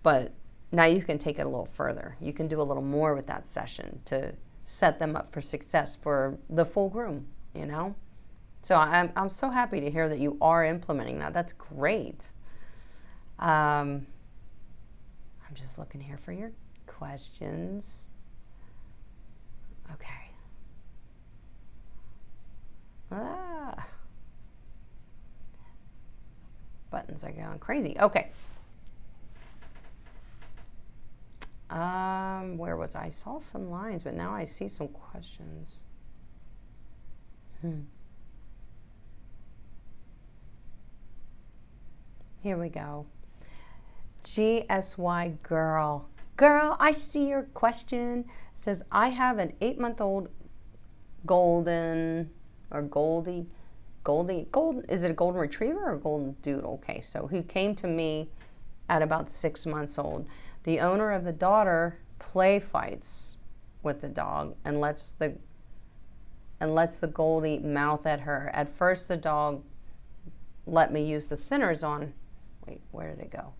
but now you can take it a little further. You can do a little more with that session to set them up for success for the full groom, you know? So I'm so happy to hear that you are implementing that. That's great. I'm just looking here for your questions. Okay. Buttons are going crazy. Okay. Where was I? Saw some lines, but now I see some questions. Here we go. GSY girl. Girl, I see your question. It says, I have an 8-month-old golden or Goldie, is it a golden retriever or a golden doodle? Okay, so he came to me at about 6 months old. The owner of the daughter play fights with the dog and lets the Goldie mouth at her. At first the dog let me use the thinners on. Wait, where did it go?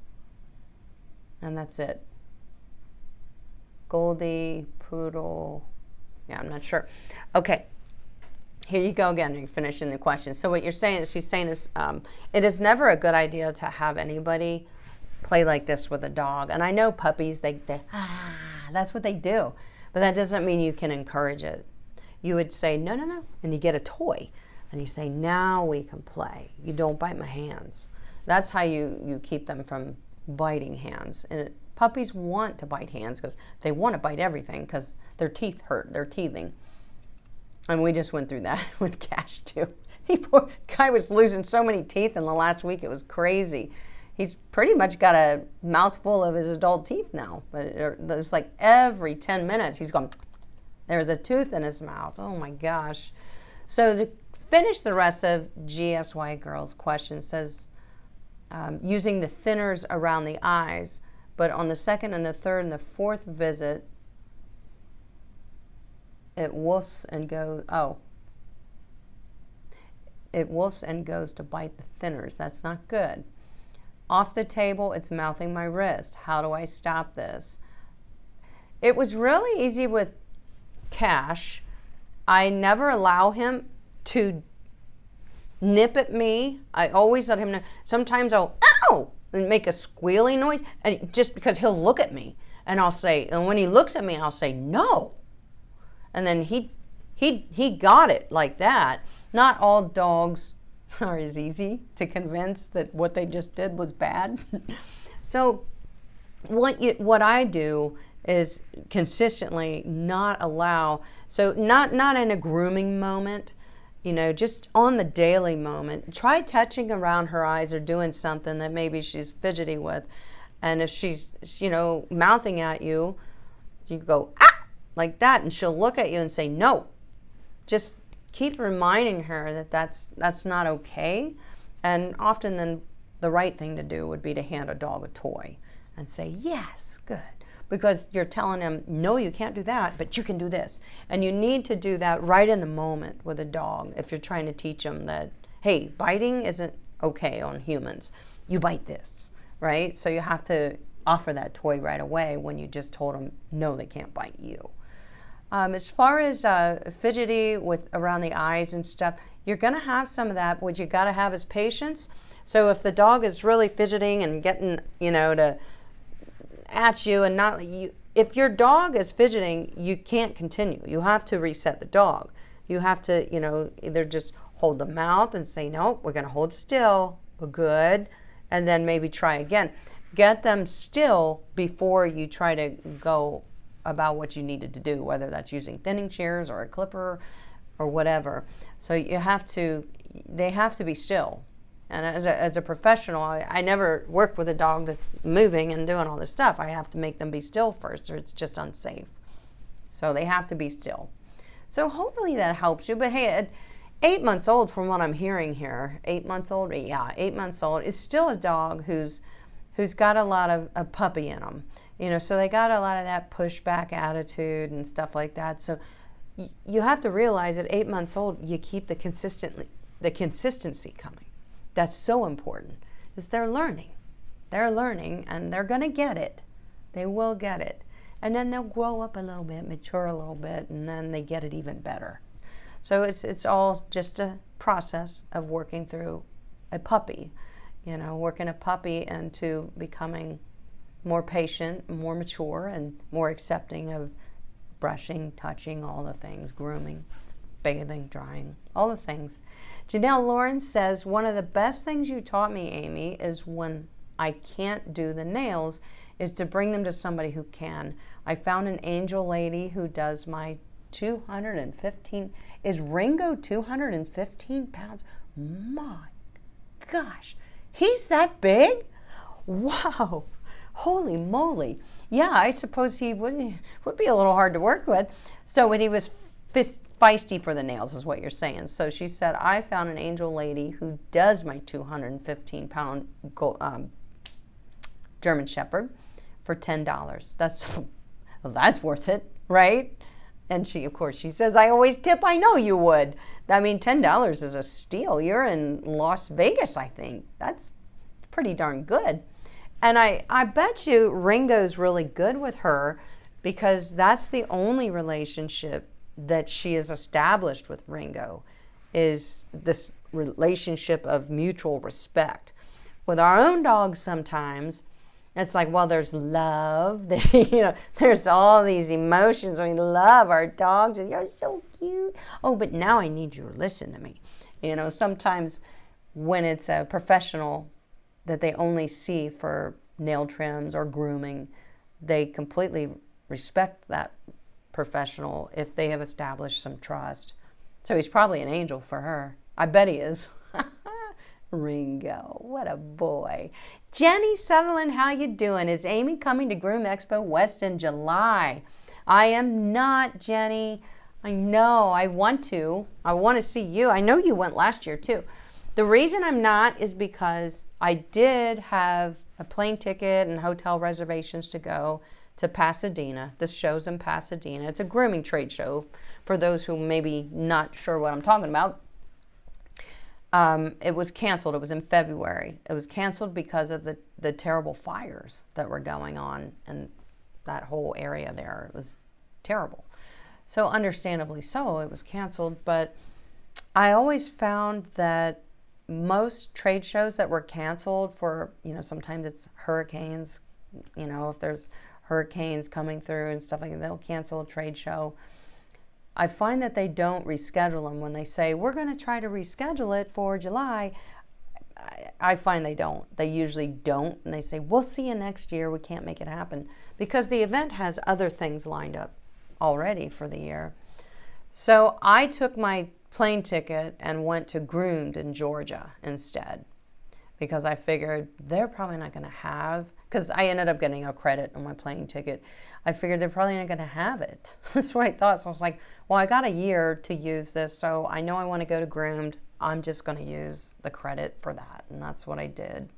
And that's it. Goldie, poodle. Yeah, I'm not sure. Okay. Here you go again. You're finishing the question. So what you're saying is, she's saying is, it is never a good idea to have anybody play like this with a dog. And I know puppies, they that's what they do. But that doesn't mean you can encourage it. You would say, no, no, no. And you get a toy. And you say, now we can play. You don't bite my hands. That's how you keep them from biting hands. And puppies want to bite hands because they want to bite everything because their teeth hurt. They're teething. And we just went through that with Cash too. Guy was losing so many teeth in the last week. It was crazy. he's pretty much got a mouthful of his adult teeth now. But it's like every 10 minutes he's going, there's a tooth in his mouth. Oh my gosh. So to finish the rest of GSY Girl's question says, using the thinners around the eyes, but on the second and the third and the fourth visit, it woofs and goes, it woofs and goes to bite the thinners. That's not good. Off the table, it's mouthing my wrist. How do I stop this? It was really easy with Cash. I never allow him to nip at me. I always let him know. Sometimes I'll, ow, and make a squealy noise, and just because he'll look at me, and I'll say, and when he looks at me, I'll say, no. And then he got it like that. Not all dogs are as easy to convince that what they just did was bad. So what I do is consistently not allow, so not in a grooming moment, you know, just on the daily moment, try touching around her eyes or doing something that maybe she's fidgety with. And if she's, you know, mouthing at you, you go, ah, like that, and she'll look at you and say, no. Just keep reminding her that that's not okay. And often then the right thing to do would be to hand a dog a toy and say, yes, good. Because you're telling them, no, you can't do that, but you can do this. And you need to do that right in the moment with a dog if you're trying to teach them that, hey, biting isn't okay on humans. You bite this, right? So you have to offer that toy right away when you just told them, no, they can't bite you. As far as fidgety with around the eyes and stuff, you're going to have some of that. What you got to have is patience. So if the dog is really fidgeting and getting, you know, at you and not you, if your dog is fidgeting, you can't continue. You have to reset the dog. You have to, you know, either just hold the mouth and say, no, we're going to hold still. We're good. And then maybe try again. Get them still before you try to go about what you needed to do, whether that's using thinning shears or a clipper or whatever. So you have to, they have to be still. And as a professional, I never work with a dog that's moving and doing all this stuff. I have to make them be still first or it's just unsafe. So they have to be still. So hopefully that helps you. But hey, at 8 months old, from what I'm hearing here, 8 months old, yeah, 8 months old, is still a dog who's got a lot of a puppy in them. You know, so they got a lot of that pushback attitude and stuff like that. So you have to realize at 8 months old, you keep the consistency coming. That's so important, is they're learning. They're learning, and they're going to get it. They will get it. And then they'll grow up a little bit, mature a little bit, and then they get it even better. So it's all just a process of working through a puppy, you know, working a puppy into becoming more patient, more mature, and more accepting of brushing, touching, all the things, grooming, bathing, drying, all the things. Janelle Lawrence says, one of the best things you taught me, Amy, is when I can't do the nails, is to bring them to somebody who can. I found an angel lady who does my 215, is Ringo 215 pounds? My gosh, he's that big? Wow. Holy moly. Yeah, I suppose he would be a little hard to work with. So when he was feisty for the nails is what you're saying. So she said, I found an angel lady who does my 215-pound German Shepherd for $10. Well, that's worth it, right? And she, of course, she says, I always tip. I know you would. I mean, $10 is a steal. You're in Las Vegas, I think. That's pretty darn good. And I bet you Ringo's really good with her because that's the only relationship that she has established with Ringo, is this relationship of mutual respect. With our own dogs sometimes, it's like, well, there's love, you know, there's all these emotions. We love our dogs and you're so cute. Oh, but now I need you to listen to me. You know, sometimes when it's a professional that they only see for nail trims or grooming, they completely respect that professional if they have established some trust. So he's probably an angel for her. I bet he is. Ringo, what a boy. Jenny Sutherland, how you doing? Is Amy coming to Groom Expo West in July? I am not, Jenny. I know, I want to. I want to see you. I know you went last year too. The reason I'm not is because I did have a plane ticket and hotel reservations to go to Pasadena. This show's in Pasadena. It's a grooming trade show for those who may be not sure what I'm talking about. It was canceled. It was in February. It was canceled because of the terrible fires that were going on in that whole area there. It was terrible. So understandably so, it was canceled. But I always found that most trade shows that were canceled for, sometimes it's hurricanes, if there's hurricanes coming through and stuff like that, they'll cancel a trade show. I find that they don't reschedule them when they say, we're going to try to reschedule it for July. I find they don't. They usually don't. And they say, we'll see you next year. We can't make it happen. Because the event has other things lined up already for the year. So I took my plane ticket and went to Groomed in Georgia instead. Because I figured they're probably not going to have, because I ended up getting a credit on my plane ticket. I figured they're probably not going to have it. That's what I thought. So I was like, well, I got a year to use this, so I know I want to go to Groomed. I'm just going to use the credit for that, and that's what I did.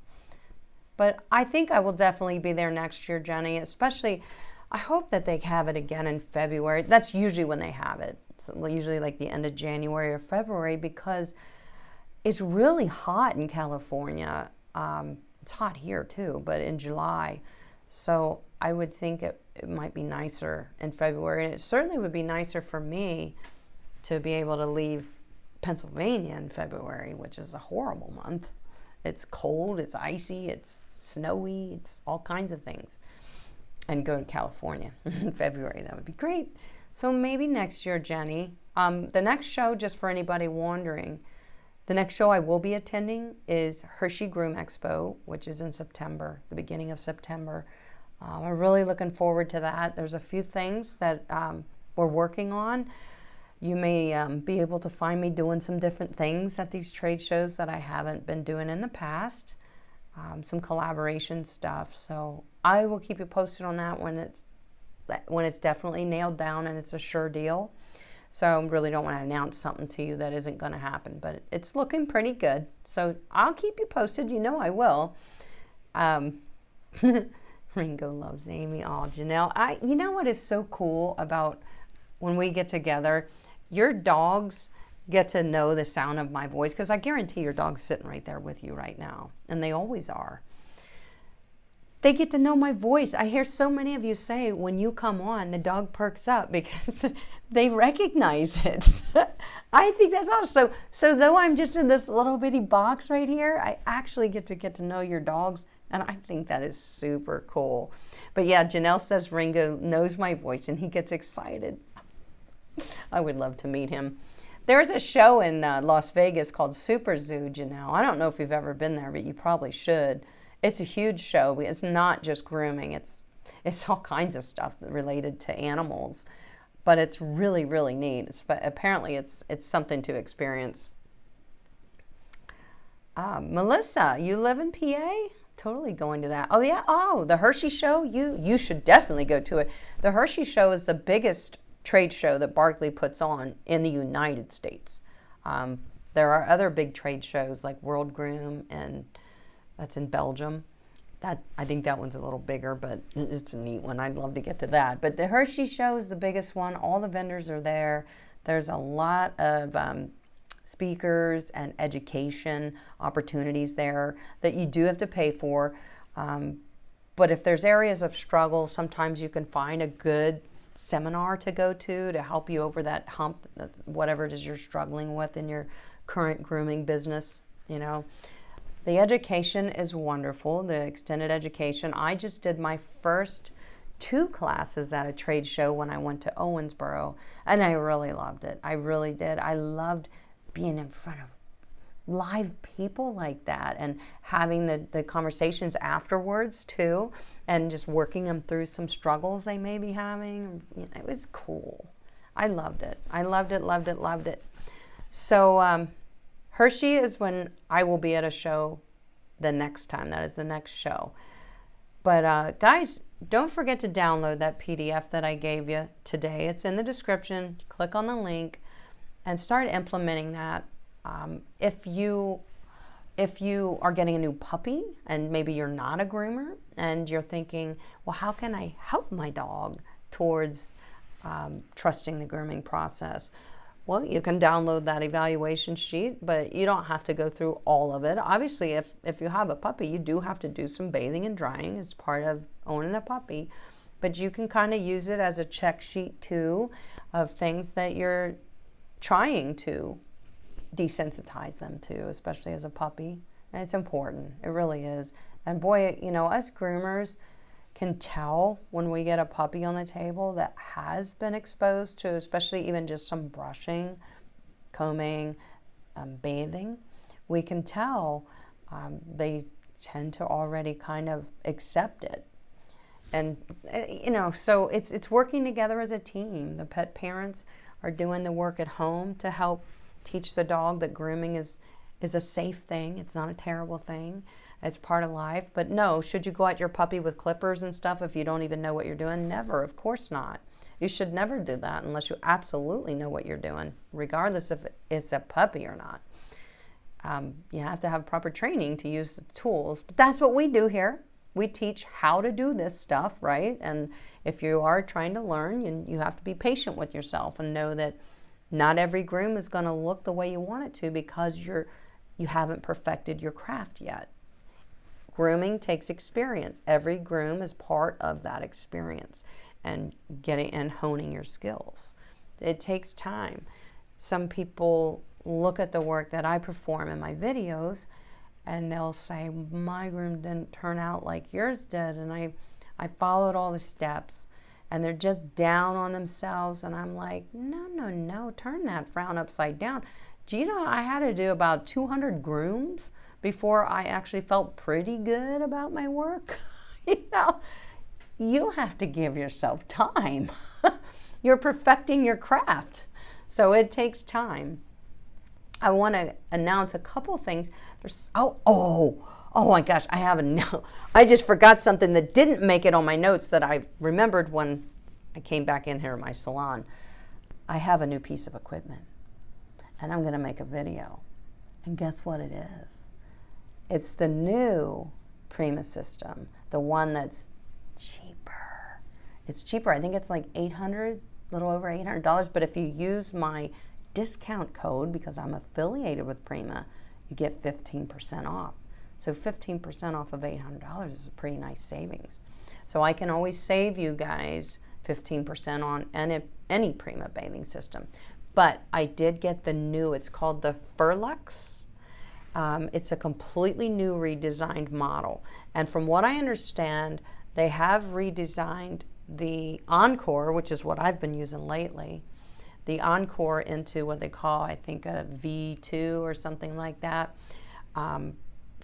But I think I will definitely be there next year, Jenny, especially, I hope that they have it again in February. That's usually when they have it. It's usually like the end of January or February, because it's really hot in California. It's hot here too, but in July. So I would think it might be nicer in February. And it certainly would be nicer for me to be able to leave Pennsylvania in February, which is a horrible month. It's cold, it's icy, it's snowy, it's all kinds of things. And go to California in February. That would be great. So maybe next year, Jenny. The next show, just for anybody wondering, the next show I will be attending is Hershey Groom Expo, which is in September, the beginning of September. I'm really looking forward to that. There's a few things that we're working on. You may be able to find me doing some different things at these trade shows that I haven't been doing in the past, some collaboration stuff. So I will keep you posted on that when it's definitely nailed down and it's a sure deal. So I really don't want to announce something to you that isn't going to happen, but it's looking pretty good. So I'll keep you posted. You know I will. Ringo loves Amy. Oh, Janelle. You know what is so cool about when we get together? Your dogs get to know the sound of my voice, because I guarantee your dog's sitting right there with you right now, and they always are. They get to know my voice. I hear so many of you say when you come on, the dog perks up because they recognize it. I think that's awesome. So though I'm just in this little bitty box right here, I actually get to know your dogs, and I think that is super cool. But yeah, Janelle says Ringo knows my voice and he gets excited. I would love to meet him. There's a show in Las Vegas called Super Zoo, Janelle. I don't know if you've ever been there, but you probably should. It's a huge show. It's not just grooming. It's all kinds of stuff related to animals, but it's really, really neat. Apparently, it's something to experience. Melissa, you live in PA? Totally going to that. Oh yeah. Oh, the Hershey show. You should definitely go to it. The Hershey show is the biggest trade show that Barkley puts on in the United States. There are other big trade shows like World Groom, and that's in Belgium. I think that one's a little bigger, but it's a neat one. I'd love to get to that. But the Hershey show is the biggest one. All the vendors are there. There's a lot of speakers and education opportunities there that you do have to pay for. But if there's areas of struggle, sometimes you can find a good seminar to go to help you over that hump, whatever it is you're struggling with in your current grooming business, The education is wonderful, the extended education. I just did my first 2 classes at a trade show when I went to Owensboro, and I really loved it. I really did. I loved being in front of live people like that and having the conversations afterwards too, and just working them through some struggles they may be having. It was cool. I loved it. I loved it, loved it, loved it. So Hershey is when I will be at a show the next time. That is the next show. But guys, don't forget to download that PDF that I gave you today. It's in the description. Click on the link and start implementing that. If you are getting a new puppy and maybe you're not a groomer and you're thinking, well, how can I help my dog towards trusting the grooming process? Well, you can download that evaluation sheet, but you don't have to go through all of it. Obviously, if you have a puppy, you do have to do some bathing and drying. It's part of owning a puppy. But you can kind of use it as a check sheet too of things that you're trying to desensitize them to, especially as a puppy. And it's important. It really is. And boy, you know, us groomers can tell when we get a puppy on the table that has been exposed to, especially even just some brushing, combing, bathing. We can tell they tend to already kind of accept it. And, you know, so it's working together as a team. The pet parents are doing the work at home to help teach the dog that grooming is a safe thing. It's not a terrible thing. It's part of life. But no, should you go at your puppy with clippers and stuff if you don't even know what you're doing? Never, of course not. You should never do that unless you absolutely know what you're doing, regardless if it's a puppy or not. You have to have proper training to use the tools. But that's what we do here. We teach how to do this stuff, right? And if you are trying to learn, you have to be patient with yourself and know that not every groom is going to look the way you want it to because you haven't perfected your craft yet. Grooming takes experience. Every groom is part of that experience and getting and honing your skills. It takes time. Some people look at the work that I perform in my videos and they'll say, my groom didn't turn out like yours did, and I followed all the steps, and they're just down on themselves, and I'm like, no, turn that frown upside down. Do you know I had to do about 200 grooms before I actually felt pretty good about my work? You know, you have to give yourself time. You're perfecting your craft, so it takes time. I want to announce a couple things. There's oh my gosh, I have a note. I just forgot something that didn't make it on my notes that I remembered when I came back in here at my salon. I have a new piece of equipment, and I'm going to make a video. And guess what it is? It's the new Prima system, the one that's cheaper. It's cheaper. I think it's like $800, a little over $800. But if you use my discount code, because I'm affiliated with Prima, you get 15% off. So 15% off of $800 is a pretty nice savings. So I can always save you guys 15% on any Prima bathing system. But I did get the new, it's called the Furlux. It's a completely new redesigned model. And from what I understand, they have redesigned the Encore, which is what I've been using lately, the Encore into what they call, I think, a V2 or something like that.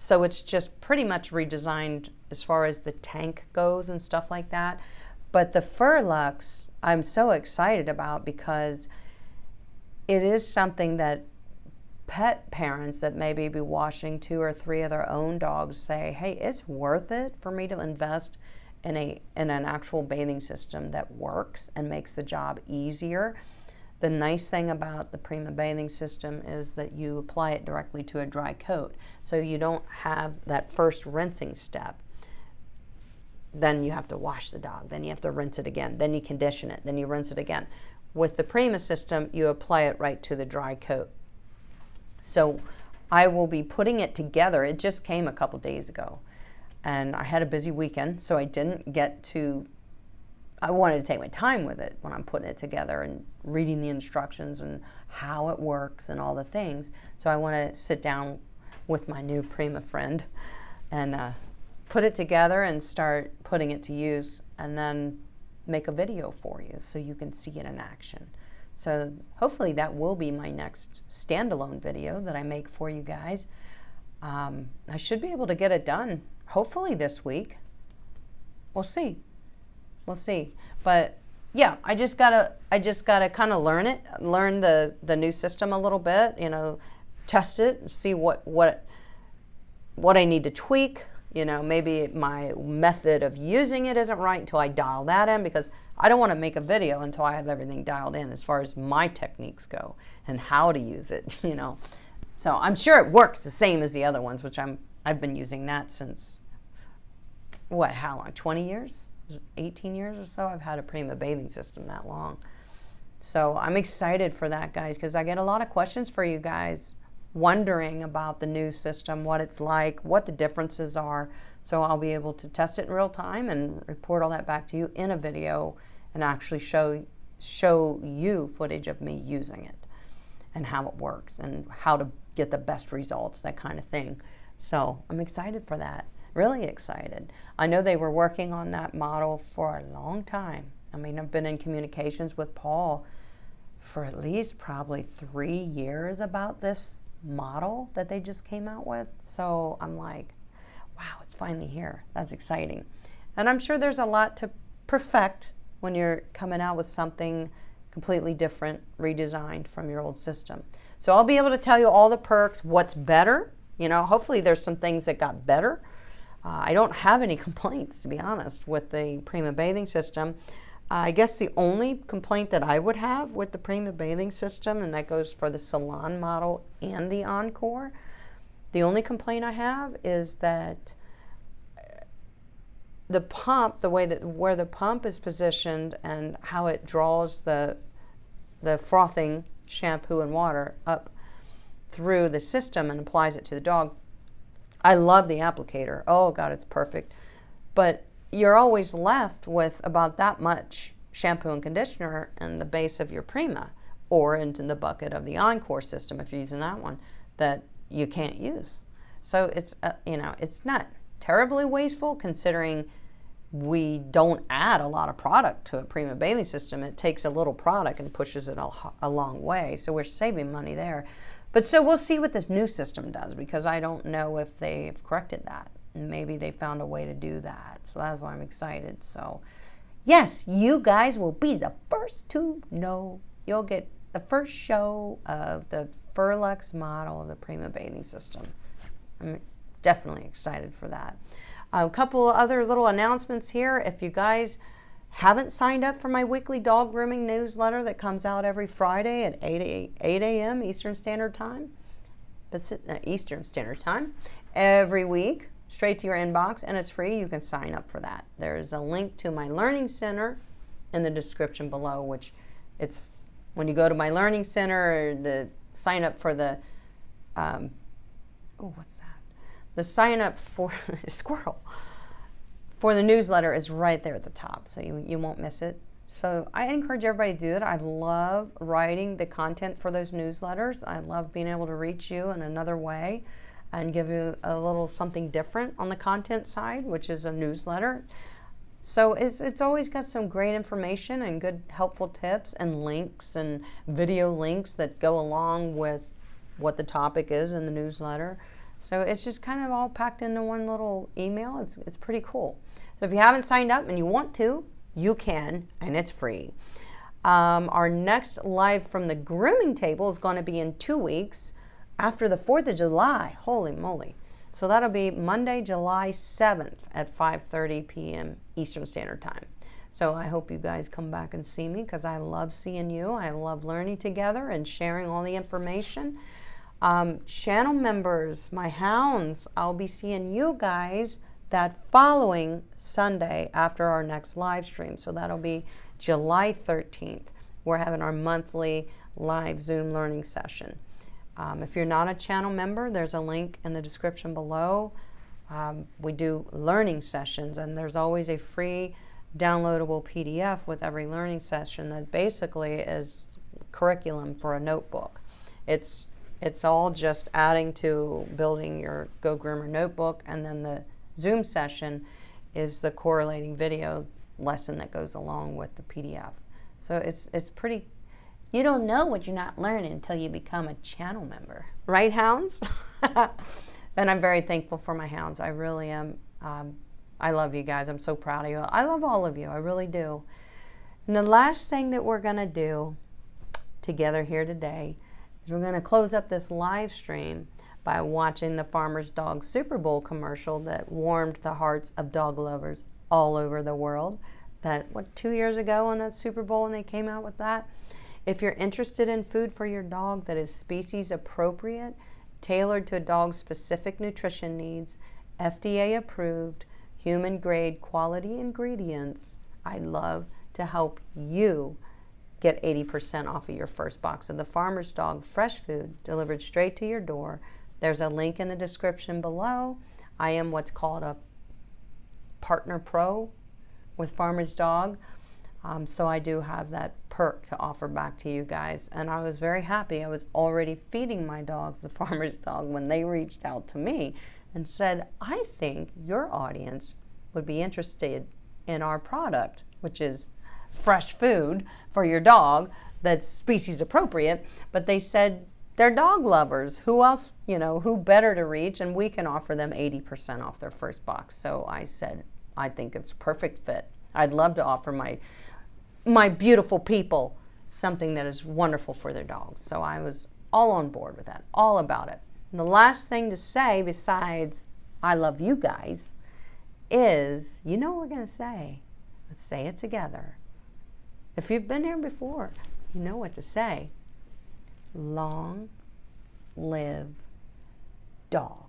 So it's just pretty much redesigned as far as the tank goes and stuff like that. But the Furlux, I'm so excited about because it is something that pet parents that maybe be washing 2 or 3 of their own dogs say, hey, it's worth it for me to invest in an actual bathing system that works and makes the job easier. The nice thing about the Prima bathing system is that you apply it directly to a dry coat. So you don't have that first rinsing step. Then you have to wash the dog. Then you have to rinse it again. Then you condition it. Then you rinse it again. With the Prima system, you apply it right to the dry coat. So I will be putting it together. It just came a couple days ago. And I had a busy weekend, so I didn't get to I wanted to take my time with it when I'm putting it together and reading the instructions and how it works and all the things. So I want to sit down with my new Prima friend and put it together and start putting it to use and then make a video for you so you can see it in action. So hopefully that will be my next standalone video that I make for you guys. I should be able to get it done hopefully this week. We'll see. We'll see. But yeah, I just gotta kind of learn the new system a little bit, test it and see what I need to tweak. You know, maybe my method of using it isn't right until I dial that in, because I don't want to make a video until I have everything dialed in as far as my techniques go and how to use it, you know. So I'm sure it works the same as the other ones, which I've been using that since, what, how long, 20 years? 18 years or so? I've had a Prima bathing system that long. So I'm excited for that, guys, because I get a lot of questions for you guys wondering about the new system, what it's like, what the differences are. So I'll be able to test it in real time and report all that back to you in a video and actually show you footage of me using it and how it works and how to get the best results, that kind of thing. So I'm excited for that, really excited. I know they were working on that model for a long time. I mean, I've been in communications with Paul for at least probably 3 years about this model that they just came out with. So I'm like, wow, it's finally here. That's exciting. And I'm sure there's a lot to perfect when you're coming out with something completely different, redesigned from your old system. So I'll be able to tell you all the perks, what's better. You know, hopefully there's some things that got better. I don't have any complaints, to be honest, with the Prima bathing system. I guess the only complaint that I would have with the Prima bathing system, and that goes for the Salon model and the Encore, the only complaint I have is that the pump, the way that where the pump is positioned and how it draws the frothing shampoo and water up through the system and applies it to the dog. I love the applicator. Oh God, it's perfect. But you're always left with about that much shampoo and conditioner in the base of your Prima, or into the bucket of the Encore system if you're using that one, that you can't use. So it's you know, it's not terribly wasteful considering we don't add a lot of product to a Prima bathing system. It takes a little product and pushes it a long way, so we're saving money there. But so we'll see what this new system does, because I don't know if they've corrected that. Maybe they found a way to do that. So that's why I'm excited. So yes, you guys will be the first to know. You'll get the first show of the Furlux model of the Prima bathing system. I'm definitely excited for that. A couple other little announcements here. If you guys haven't signed up for my weekly dog grooming newsletter that comes out every Friday at 8 a.m. Eastern Standard Time, every week, straight to your inbox, and it's free. You can sign up for that. There's a link to my Learning Center in the description below, which it's when you go to my Learning Center, the sign up for the, what's that? The sign up for squirrel for the newsletter is right there at the top, so you won't miss it. So I encourage everybody to do it. I love writing the content for those newsletters. I love being able to reach you in another way and give you a little something different on the content side, which is a newsletter. So it's always got some great information and good helpful tips and links and video links that go along with what the topic is in the newsletter. So it's just kind of all packed into one little email. It's pretty cool. So if you haven't signed up and you want to, you can, and it's free. Our next live from the grooming table is going to be in 2 weeks after the 4th of July. Holy moly. So that'll be Monday, July 7th at 5:30 p.m. Eastern Standard Time. So I hope you guys come back and see me, because I love seeing you. I love learning together and sharing all the information. Channel members, my hounds, I'll be seeing you guys that following Sunday after our next live stream. So that'll be July 13th. We're having our monthly live Zoom learning session. If you're not a channel member, there's a link in the description below. We do learning sessions, and there's always a free downloadable PDF with every learning session that basically is curriculum for a notebook. It's all just adding to building your Go Groomer notebook, and then the Zoom session is the correlating video lesson that goes along with the PDF. So it's pretty, you don't know what you're not learning until you become a channel member. Right, hounds? And I'm very thankful for my hounds. I really am. I love you guys. I'm so proud of you. I love all of you. I really do. And the last thing that we're going to do together here today, We're going to close up this live stream by watching the Farmer's Dog Super Bowl commercial that warmed the hearts of dog lovers all over the world. That, 2 years ago on that Super Bowl when they came out with that? If you're interested in food for your dog that is species appropriate, tailored to a dog's specific nutrition needs, FDA approved, human grade quality ingredients, I'd love to help you get 80% off of your first box of the Farmer's Dog fresh food delivered straight to your door. There's a link in the description below. I am what's called a Partner Pro with Farmer's Dog. So I do have that perk to offer back to you guys. And I was very happy. I was already feeding my dogs the Farmer's Dog when they reached out to me and said, I think your audience would be interested in our product, which is fresh food for your dog that's species appropriate. But they said, they're dog lovers. Who else, who better to reach? And we can offer them 80% off their first box. So I said, I think it's a perfect fit. I'd love to offer my beautiful people something that is wonderful for their dogs. So I was all on board with that, all about it. And the last thing to say besides I love you guys is, what we're going to say. Let's say it together. If you've been here before, you know what to say. Long live dog.